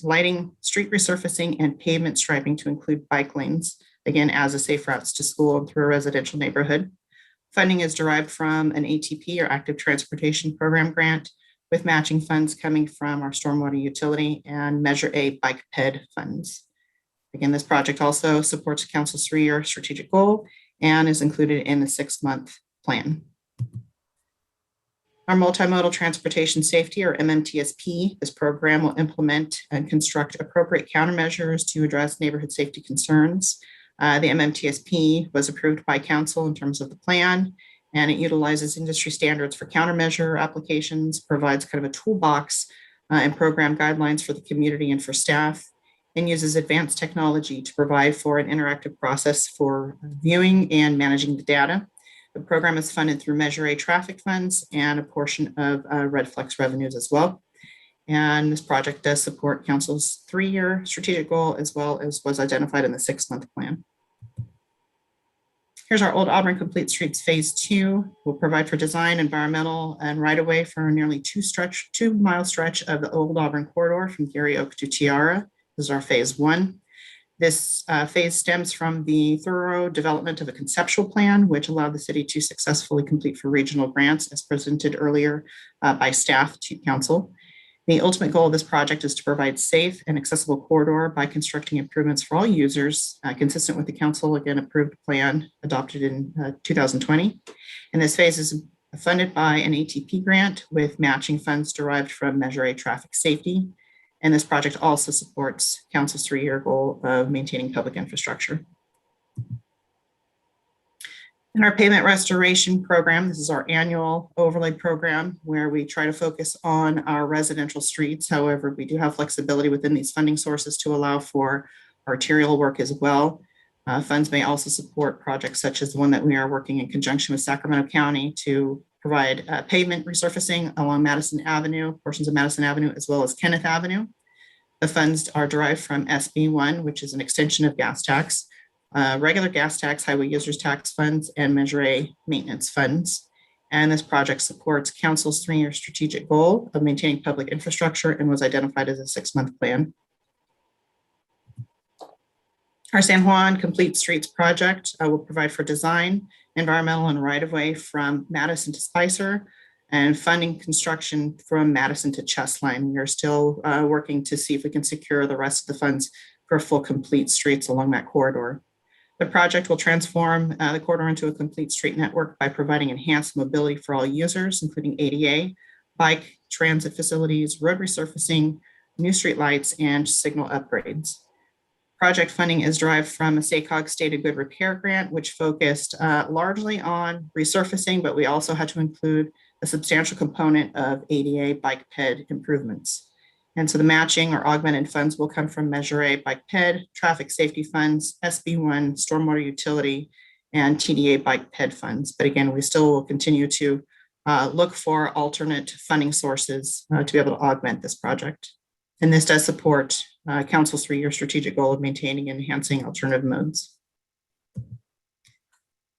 lighting, street resurfacing, and pavement striping to include bike lanes, again, as a safe routes to school and through a residential neighborhood. Funding is derived from an ATP, or Active Transportation Program grant, with matching funds coming from our stormwater utility and Measure A bike ped funds. Again, this project also supports council's 3-year strategic goal and is included in the 6-month plan. Our multimodal transportation safety, or MMTSP, this program will implement and construct appropriate countermeasures to address neighborhood safety concerns. The MMTSP was approved by council in terms of the plan, and it utilizes industry standards for countermeasure applications, provides kind of a toolbox and program guidelines for the community and for staff, and uses advanced technology to provide for an interactive process for viewing and managing the data. The program is funded through Measure A traffic funds and a portion of Redflex revenues as well. And this project does support council's 3-year strategic goal, as well as was identified in the 6-month plan. Here's our Old Auburn Complete Streets Phase 2. Will provide for design, environmental, and right-of-way for a nearly 2-mile stretch of the Old Auburn corridor from Gary Oak to Tiara. This is our Phase 1. This phase stems from the thorough development of a conceptual plan, which allowed the city to successfully complete for regional grants as presented earlier by staff to council. The ultimate goal of this project is to provide safe and accessible corridor by constructing improvements for all users, consistent with the council again approved plan adopted in 2020. And this phase is funded by an ATP grant with matching funds derived from Measure A traffic safety. And this project also supports council's 3-year goal of maintaining public infrastructure. In our pavement restoration program, this is our annual overlay program where we try to focus on our residential streets. However, we do have flexibility within these funding sources to allow for arterial work as well. Funds may also support projects such as the one that we are working in conjunction with Sacramento County to provide pavement resurfacing along Madison Avenue, portions of Madison Avenue, as well as Kenneth Avenue. The funds are derived from SB1, which is an extension of gas tax, regular gas tax, highway users tax funds, and Measure A maintenance funds. And this project supports council's 3-year strategic goal of maintaining public infrastructure and was identified as a 6-month plan. Our San Juan Complete Streets project will provide for design, environmental, and right-of-way from Madison to Spicer, and funding construction from Madison to Chestline. We are still working to see if we can secure the rest of the funds for full complete streets along that corridor. The project will transform the corridor into a complete street network by providing enhanced mobility for all users, including ADA, bike, transit facilities, road resurfacing, new street lights, and signal upgrades. Project funding is derived from a SACOG State of Good Repair grant, which focused largely on resurfacing, but we also had to include a substantial component of ADA bike ped improvements. And so the matching or augmented funds will come from Measure A bike ped, traffic safety funds, SB1, stormwater utility, and TDA bike ped funds. But again, we still will continue to look for alternate funding sources to be able to augment this project. And this does support council's 3-year strategic goal of maintaining and enhancing alternative modes.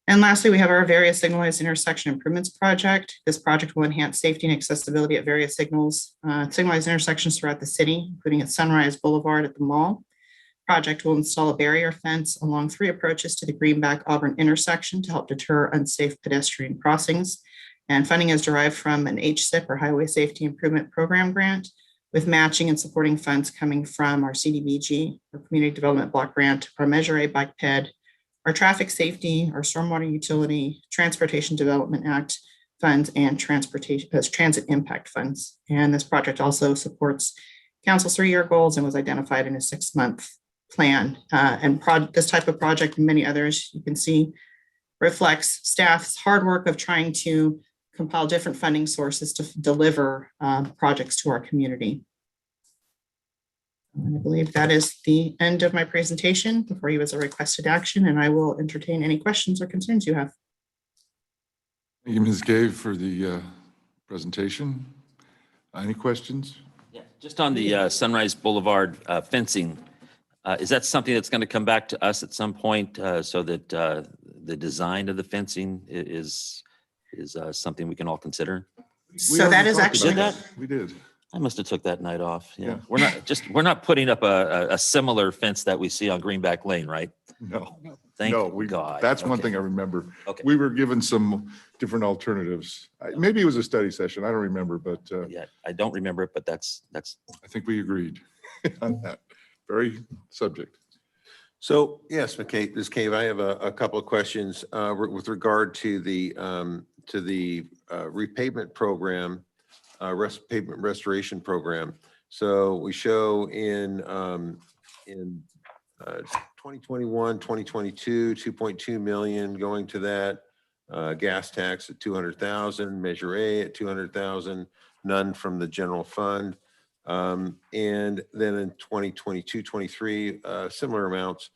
And lastly, we have our various signalized intersection improvements project. This project will enhance safety and accessibility at various signalized intersections throughout the city, including at Sunrise Boulevard at the mall. Project will install a barrier fence along 3 approaches to the Greenback Auburn intersection to help deter unsafe pedestrian crossings. And funding is derived from an HSIP or Highway Safety Improvement Program grant, with matching and supporting funds coming from our CDBG, or Community Development Block Grant, our Measure A bike ped, our traffic safety, our stormwater utility, Transportation Development Act funds, and transit impact funds. And this project also supports council's 3-year goals and was identified in a 6-month plan. This type of project and many others you can see reflects staff's hard work of trying to compile different funding sources to deliver projects to our community. And I believe that is the end of my presentation. Before you is a requested action, and I will entertain any questions or concerns you have. Thank you, Ms. Gave, for the presentation. Any questions? Yeah, just on the Sunrise Boulevard fencing, is that something that's going to come back to us at some point so that the design of the fencing is something we can all consider? So that is actually we did. I must have took that night off. Yeah. We're not putting up a similar fence that we see on Greenback Lane, right? No. Thank No, God. that's one Okay. thing I remember. Okay. We were given some different alternatives. Maybe it was a study session. I don't remember, but Yeah, I don't remember it, but that's. I think we agreed on that very subject. So yes, Ms. Cave, I have a couple of questions with regard to the repavement program, pavement restoration program. So we show in 2021, 2022, 2.2 million going to that. Gas tax at 200,000, Measure A at 200,000, none from the general fund. And then in 2022, 23, similar amounts.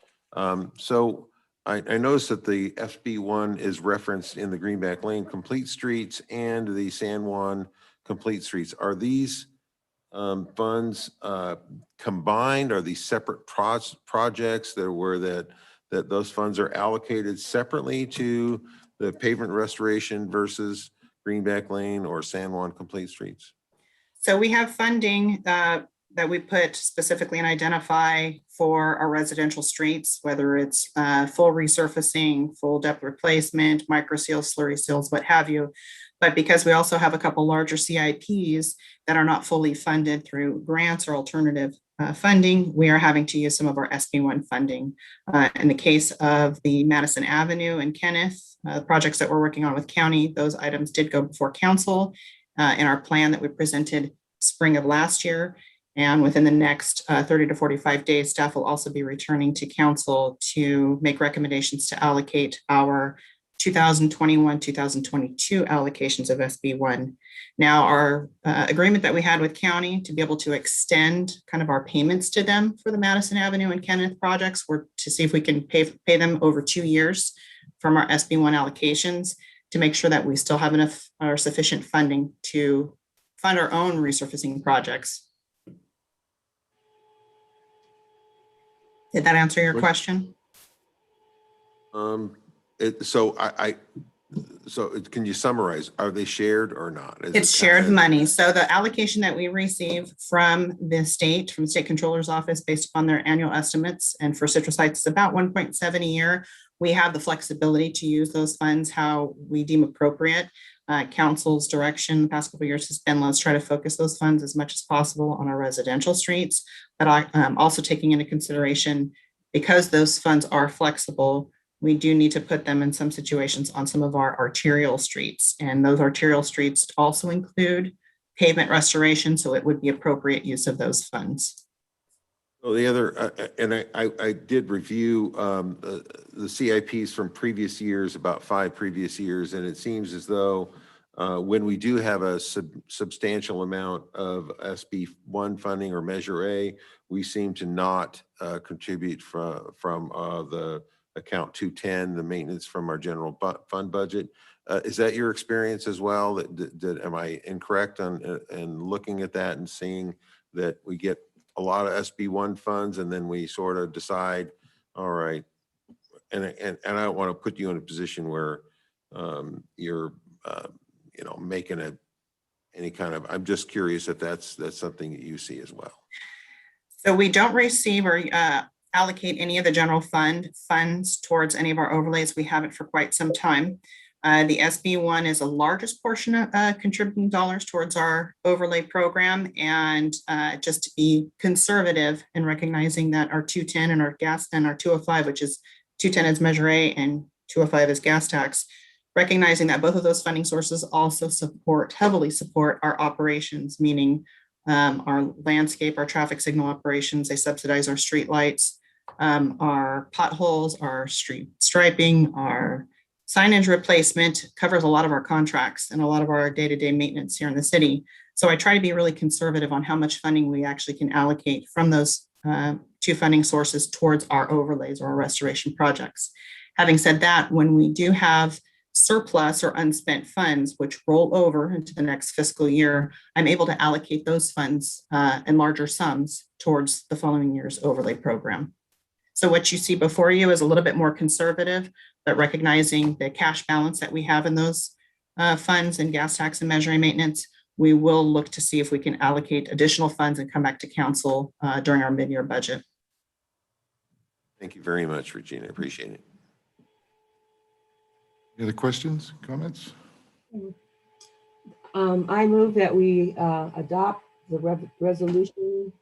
So I noticed that the SB1 is referenced in the Greenback Lane Complete Streets and the San Juan Complete Streets. Are these funds combined? Are these separate projects that that those funds are allocated separately to the pavement restoration versus Greenback Lane or San Juan Complete Streets? So we have funding that we put specifically and identify for our residential streets, whether it's full resurfacing, full depth replacement, micro seals, slurry seals, what have you. But because we also have a couple larger CIPs that are not fully funded through grants or alternative funding, we are having to use some of our SB1 funding. In the case of the Madison Avenue and Kenneth projects that we're working on with county, those items did go before council in our plan that we presented spring of last year. And within the next 30 to 45 days, staff will also be returning to council to make recommendations to allocate our 2021, 2022 allocations of SB1. Now, our agreement that we had with county to be able to extend kind of our payments to them for the Madison Avenue and Kenneth projects were to see if we can pay them over 2 years from our SB1 allocations to make sure that we still have enough or sufficient funding to fund our own resurfacing projects. Did that answer your question? So can you summarize? Are they shared or not? It's shared money. So the allocation that we receive from the state controller's office based upon their annual estimates, and for Citrus Heights, it's about 1.7 a year. We have the flexibility to use those funds how we deem appropriate. Council's direction the past couple of years has been, let's try to focus those funds as much as possible on our residential streets. But I'm also taking into consideration, because those funds are flexible, we do need to put them in some situations on some of our arterial streets. And those arterial streets also include pavement restoration, so it would be appropriate use of those funds. Well, the other, and I did review the CIPs from previous years, about 5 previous years, and it seems as though when we do have a substantial amount of SB1 funding or Measure A, we seem to not contribute from the account 210, the maintenance from our general fund budget. Is that your experience as well? Am I incorrect in looking at that and seeing that we get a lot of SB1 funds and then we sort of decide, all right, and I don't want to put you in a position where you're making any kind of, I'm just curious if that's something that you see as well. So we don't receive or allocate any of the general fund funds towards any of our overlays. We haven't for quite some time. The SB1 is the largest portion of contributing dollars towards our overlay program. And just to be conservative in recognizing that our 210 and our gas and our 205, which is 210 is Measure A and 205 is gas tax, recognizing that both of those funding sources also heavily support our operations, meaning our landscape, our traffic signal operations. They subsidize our street lights, our potholes, our street striping, our signage replacement, covers a lot of our contracts and a lot of our day-to-day maintenance here in the city. So I try to be really conservative on how much funding we actually can allocate from those 2 funding sources towards our overlays or our restoration projects. Having said that, when we do have surplus or unspent funds, which roll over into the next fiscal year, I'm able to allocate those funds in larger sums towards the following year's overlay program. So what you see before you is a little bit more conservative, but recognizing the cash balance that we have in those funds and gas tax and Measure A maintenance, we will look to see if we can allocate additional funds and come back to council during our mid-year budget. Thank you very much, Regina. Appreciate it. Any other questions, comments? I move that we adopt the resolution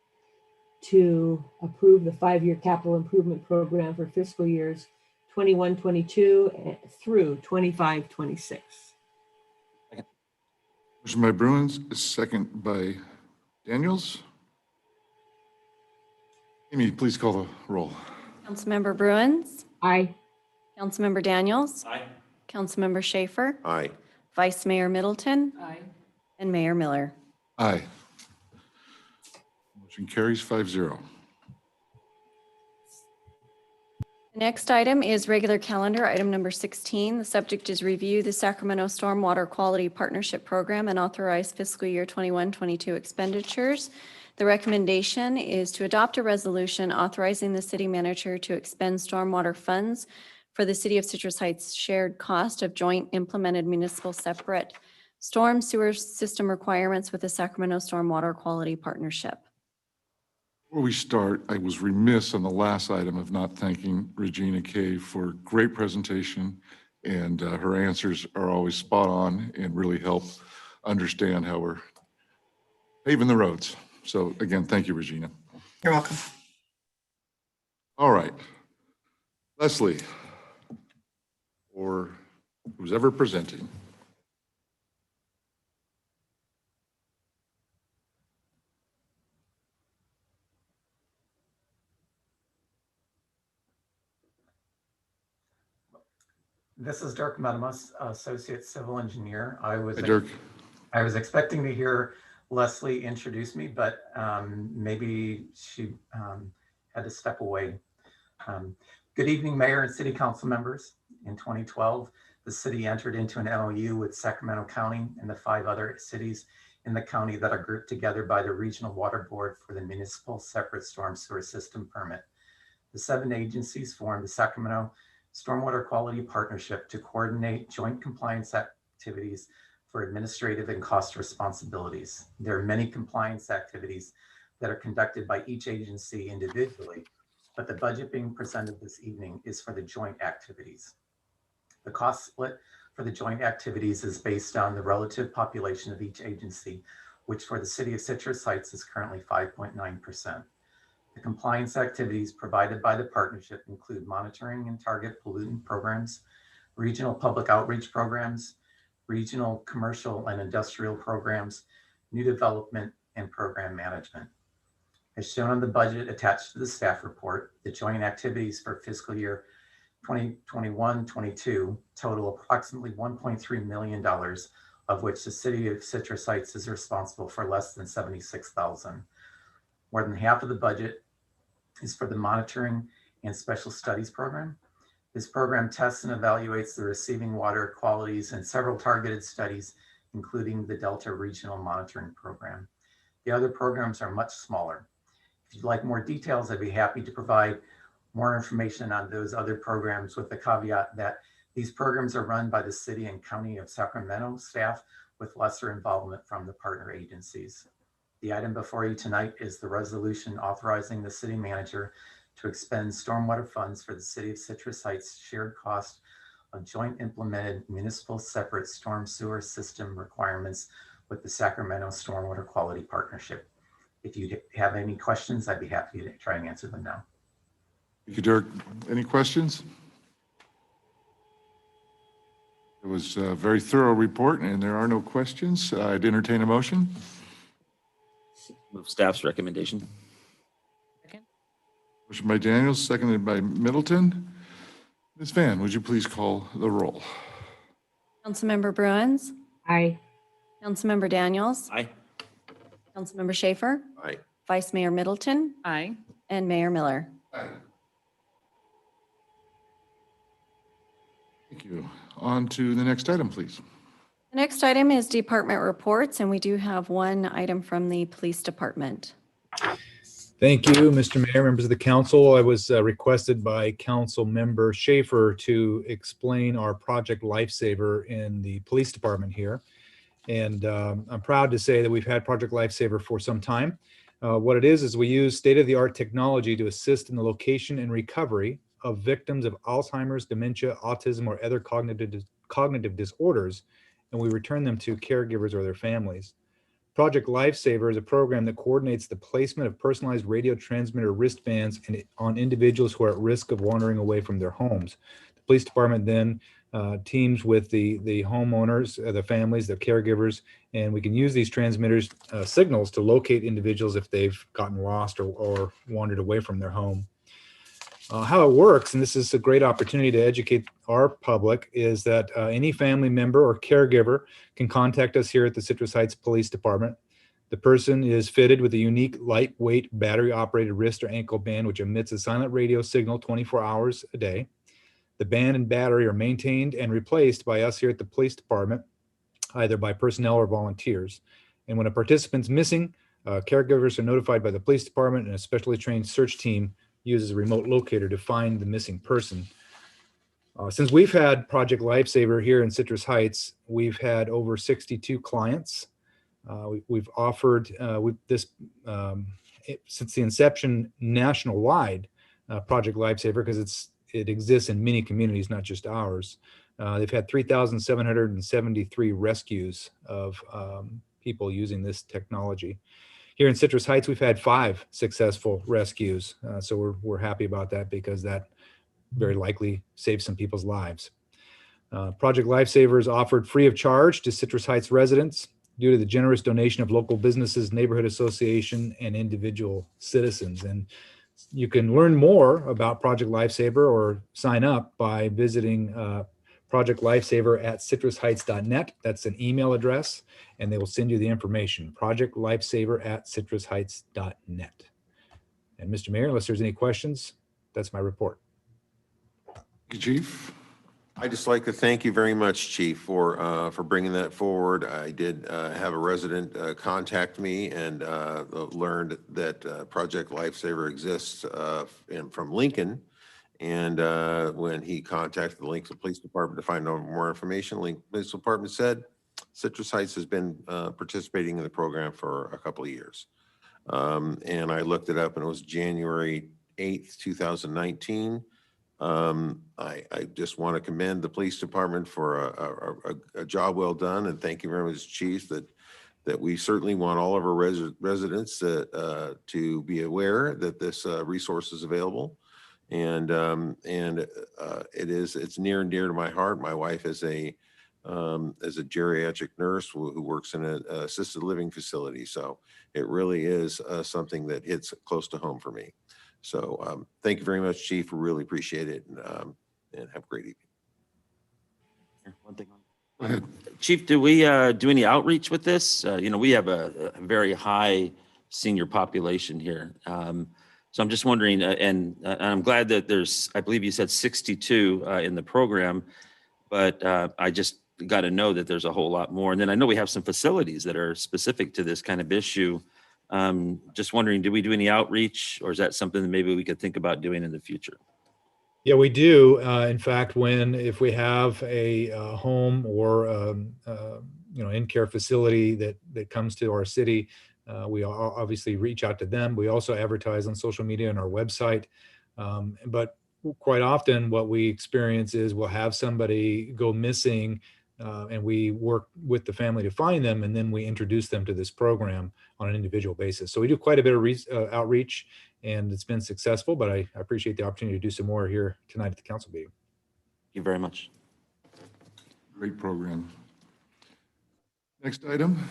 to approve the 5-year capital improvement program for fiscal years 21-22 through 25-26. Motion by Bruins, second by Daniels. Amy, please call the roll. Councilmember Bruins, Aye. Councilmember Daniels, Aye. Councilmember Schaefer, Aye. Vice Mayor Middleton, Aye. and Mayor Miller. Aye. Motion carries 5-0. The next item is regular calendar, item number 16. The subject is review the Sacramento Stormwater Quality Partnership Program and authorize fiscal year 21-22 expenditures. The recommendation is to adopt a resolution authorizing the city manager to expend stormwater funds for the City of Citrus Heights shared cost of joint implemented municipal separate storm sewer system requirements with the Sacramento Stormwater Quality Partnership. Before we start, I was remiss on the last item of not thanking Regina Kay for great presentation, and her answers are always spot on and really help understand how we're paving the roads. So again, thank you, Regina. You're welcome. All right. Leslie, or who's ever presenting. This is Dirk Medimus, Associate Civil Engineer. I was expecting to hear Leslie introduce me, but maybe she had to step away. Good evening, Mayor and City Council members. In 2012, the city entered into an MOU with Sacramento County and the 5 other cities in the county that are grouped together by the Regional Water Board for the Municipal Separate Storm Sewer System Permit. The 7 agencies formed the Sacramento Stormwater Quality Partnership to coordinate joint compliance activities for administrative and cost responsibilities. There are many compliance activities that are conducted by each agency individually, but the budget being presented this evening is for the joint activities. The cost split for the joint activities is based on the relative population of each agency, which for the City of Citrus Heights is currently 5.9%. The compliance activities provided by the partnership include monitoring and target pollutant programs, regional public outreach programs, regional commercial and industrial programs, new development, and program management. As shown on the budget attached to the staff report, the joint activities for fiscal year 2021-22 total approximately $1.3 million, of which the City of Citrus Heights is responsible for less than $76,000. More than half of the budget is for the monitoring and special studies program. This program tests and evaluates the receiving water qualities in several targeted studies, including the Delta Regional Monitoring Program. The other programs are much smaller. If you'd like more details, I'd be happy to provide more information on those other programs, with the caveat that these programs are run by the City and County of Sacramento staff with lesser involvement from the partner agencies. The item before you tonight is the resolution authorizing the city manager to expend stormwater funds for the City of Citrus Heights shared cost of joint implemented municipal separate storm sewer system requirements with the Sacramento Stormwater Quality Partnership. If you have any questions, I'd be happy to try and answer them now. Thank you, Dirk. Any questions? It was a very thorough report, and there are no questions. I'd entertain a motion. Move staff's recommendation. Motion by Daniels, seconded by Middleton. Ms. Van, would you please call the roll? Councilmember Bruins? Aye. Councilmember Daniels? Aye. Councilmember Schaefer? Aye. Vice Mayor Middleton? Aye. And Mayor Miller. Aye. Thank you. On to the next item, please. The next item is department reports, and we do have one item from the police department. Thank you, Mr. Mayor, members of the council. I was requested by Council Member Schaefer to explain our Project Lifesaver in the police department here. And I'm proud to say that we've had Project Lifesaver for some time. What it is we use state-of-the-art technology to assist in the location and recovery of victims of Alzheimer's, dementia, autism, or other cognitive disorders, and we return them to caregivers or their families. Project Lifesaver is a program that coordinates the placement of personalized radio transmitter wristbands on individuals who are at risk of wandering away from their homes. The police department then teams with the homeowners, the families, the caregivers, and we can use these transmitters signals to locate individuals if they've gotten lost or wandered away from their home. How it works, and this is a great opportunity to educate our public, is that any family member or caregiver can contact us here at the Citrus Heights Police Department. The person is fitted with a unique lightweight battery-operated wrist or ankle band, which emits a silent radio signal 24 hours a day. The band and battery are maintained and replaced by us here at the police department, either by personnel or volunteers. And when a participant's missing, caregivers are notified by the police department, and a specially trained search team uses a remote locator to find the missing person. Since we've had Project Lifesaver here in Citrus Heights, we've had over 62 clients. We've offered since the inception nationwide, Project Lifesaver, because it exists in many communities, not just ours. They've had 3,773 rescues of people using this technology. Here in Citrus Heights, we've had 5 successful rescues. So we're happy about that, because that very likely saves some people's lives. Project Lifesaver is offered free of charge to Citrus Heights residents due to the generous donation of local businesses, neighborhood association, and individual citizens. And you can learn more about Project Lifesaver or sign up by visiting Project Lifesaver at citrusheights.net. That's an email address, and they will send you the information. Project Lifesaver at citrusheights.net. And Mr. Mayor, unless there's any questions, that's my report. Thank you, Chief. I'd just like to thank you very much, Chief, for bringing that forward. I did have a resident contact me and learned that Project Lifesaver exists from Lincoln. And when he contacted the Lincoln Police Department to find out more information, Lincoln Police Department said Citrus Heights has been participating in the program for a couple of years. And I looked it up, and it was January 8th, 2019. I just want to commend the police department for a job well done, and thank you very much, Chief, that we certainly want all of our residents to be aware that this resource is available. And it's near and dear to my heart. My wife is a geriatric nurse who works in an assisted living facility. So it really is something that hits close to home for me. So thank you very much, Chief. We really appreciate it, and have a great evening. One thing. Chief, do we do any outreach with this? We have a very high senior population here. So I'm just wondering, and I'm glad that I believe you said 62 in the program, but I just got to know that there's a whole lot more. And then I know we have some facilities that are specific to this kind of issue. Just wondering, do we do any outreach, or is that something that maybe we could think about doing in the future? Yeah, we do. In fact, if we have a home or in-care facility that comes to our city, we obviously reach out to them. We also advertise on social media and our website. But quite often what we experience is we'll have somebody go missing, and we work with the family to find them, and then we introduce them to this program on an individual basis. So we do quite a bit of outreach, and it's been successful, but I appreciate the opportunity to do some more here tonight at the council meeting. Thank you very much. Great program. Next item.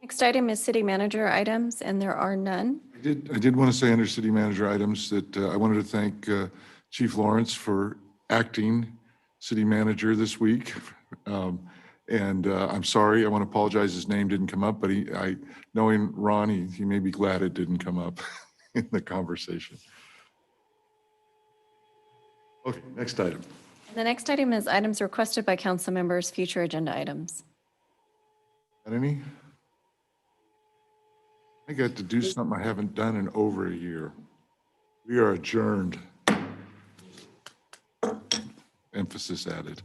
Next item is city manager items, and there are none. I did want to say under city manager items that I wanted to thank Chief Lawrence for acting city manager this week. And I'm sorry, I want to apologize, his name didn't come up, but knowing Ron, he may be glad it didn't come up in the conversation. Okay, next item. The next item is items requested by council members, future agenda items. Got any? I got to do something I haven't done in over a year. We are adjourned. Emphasis added.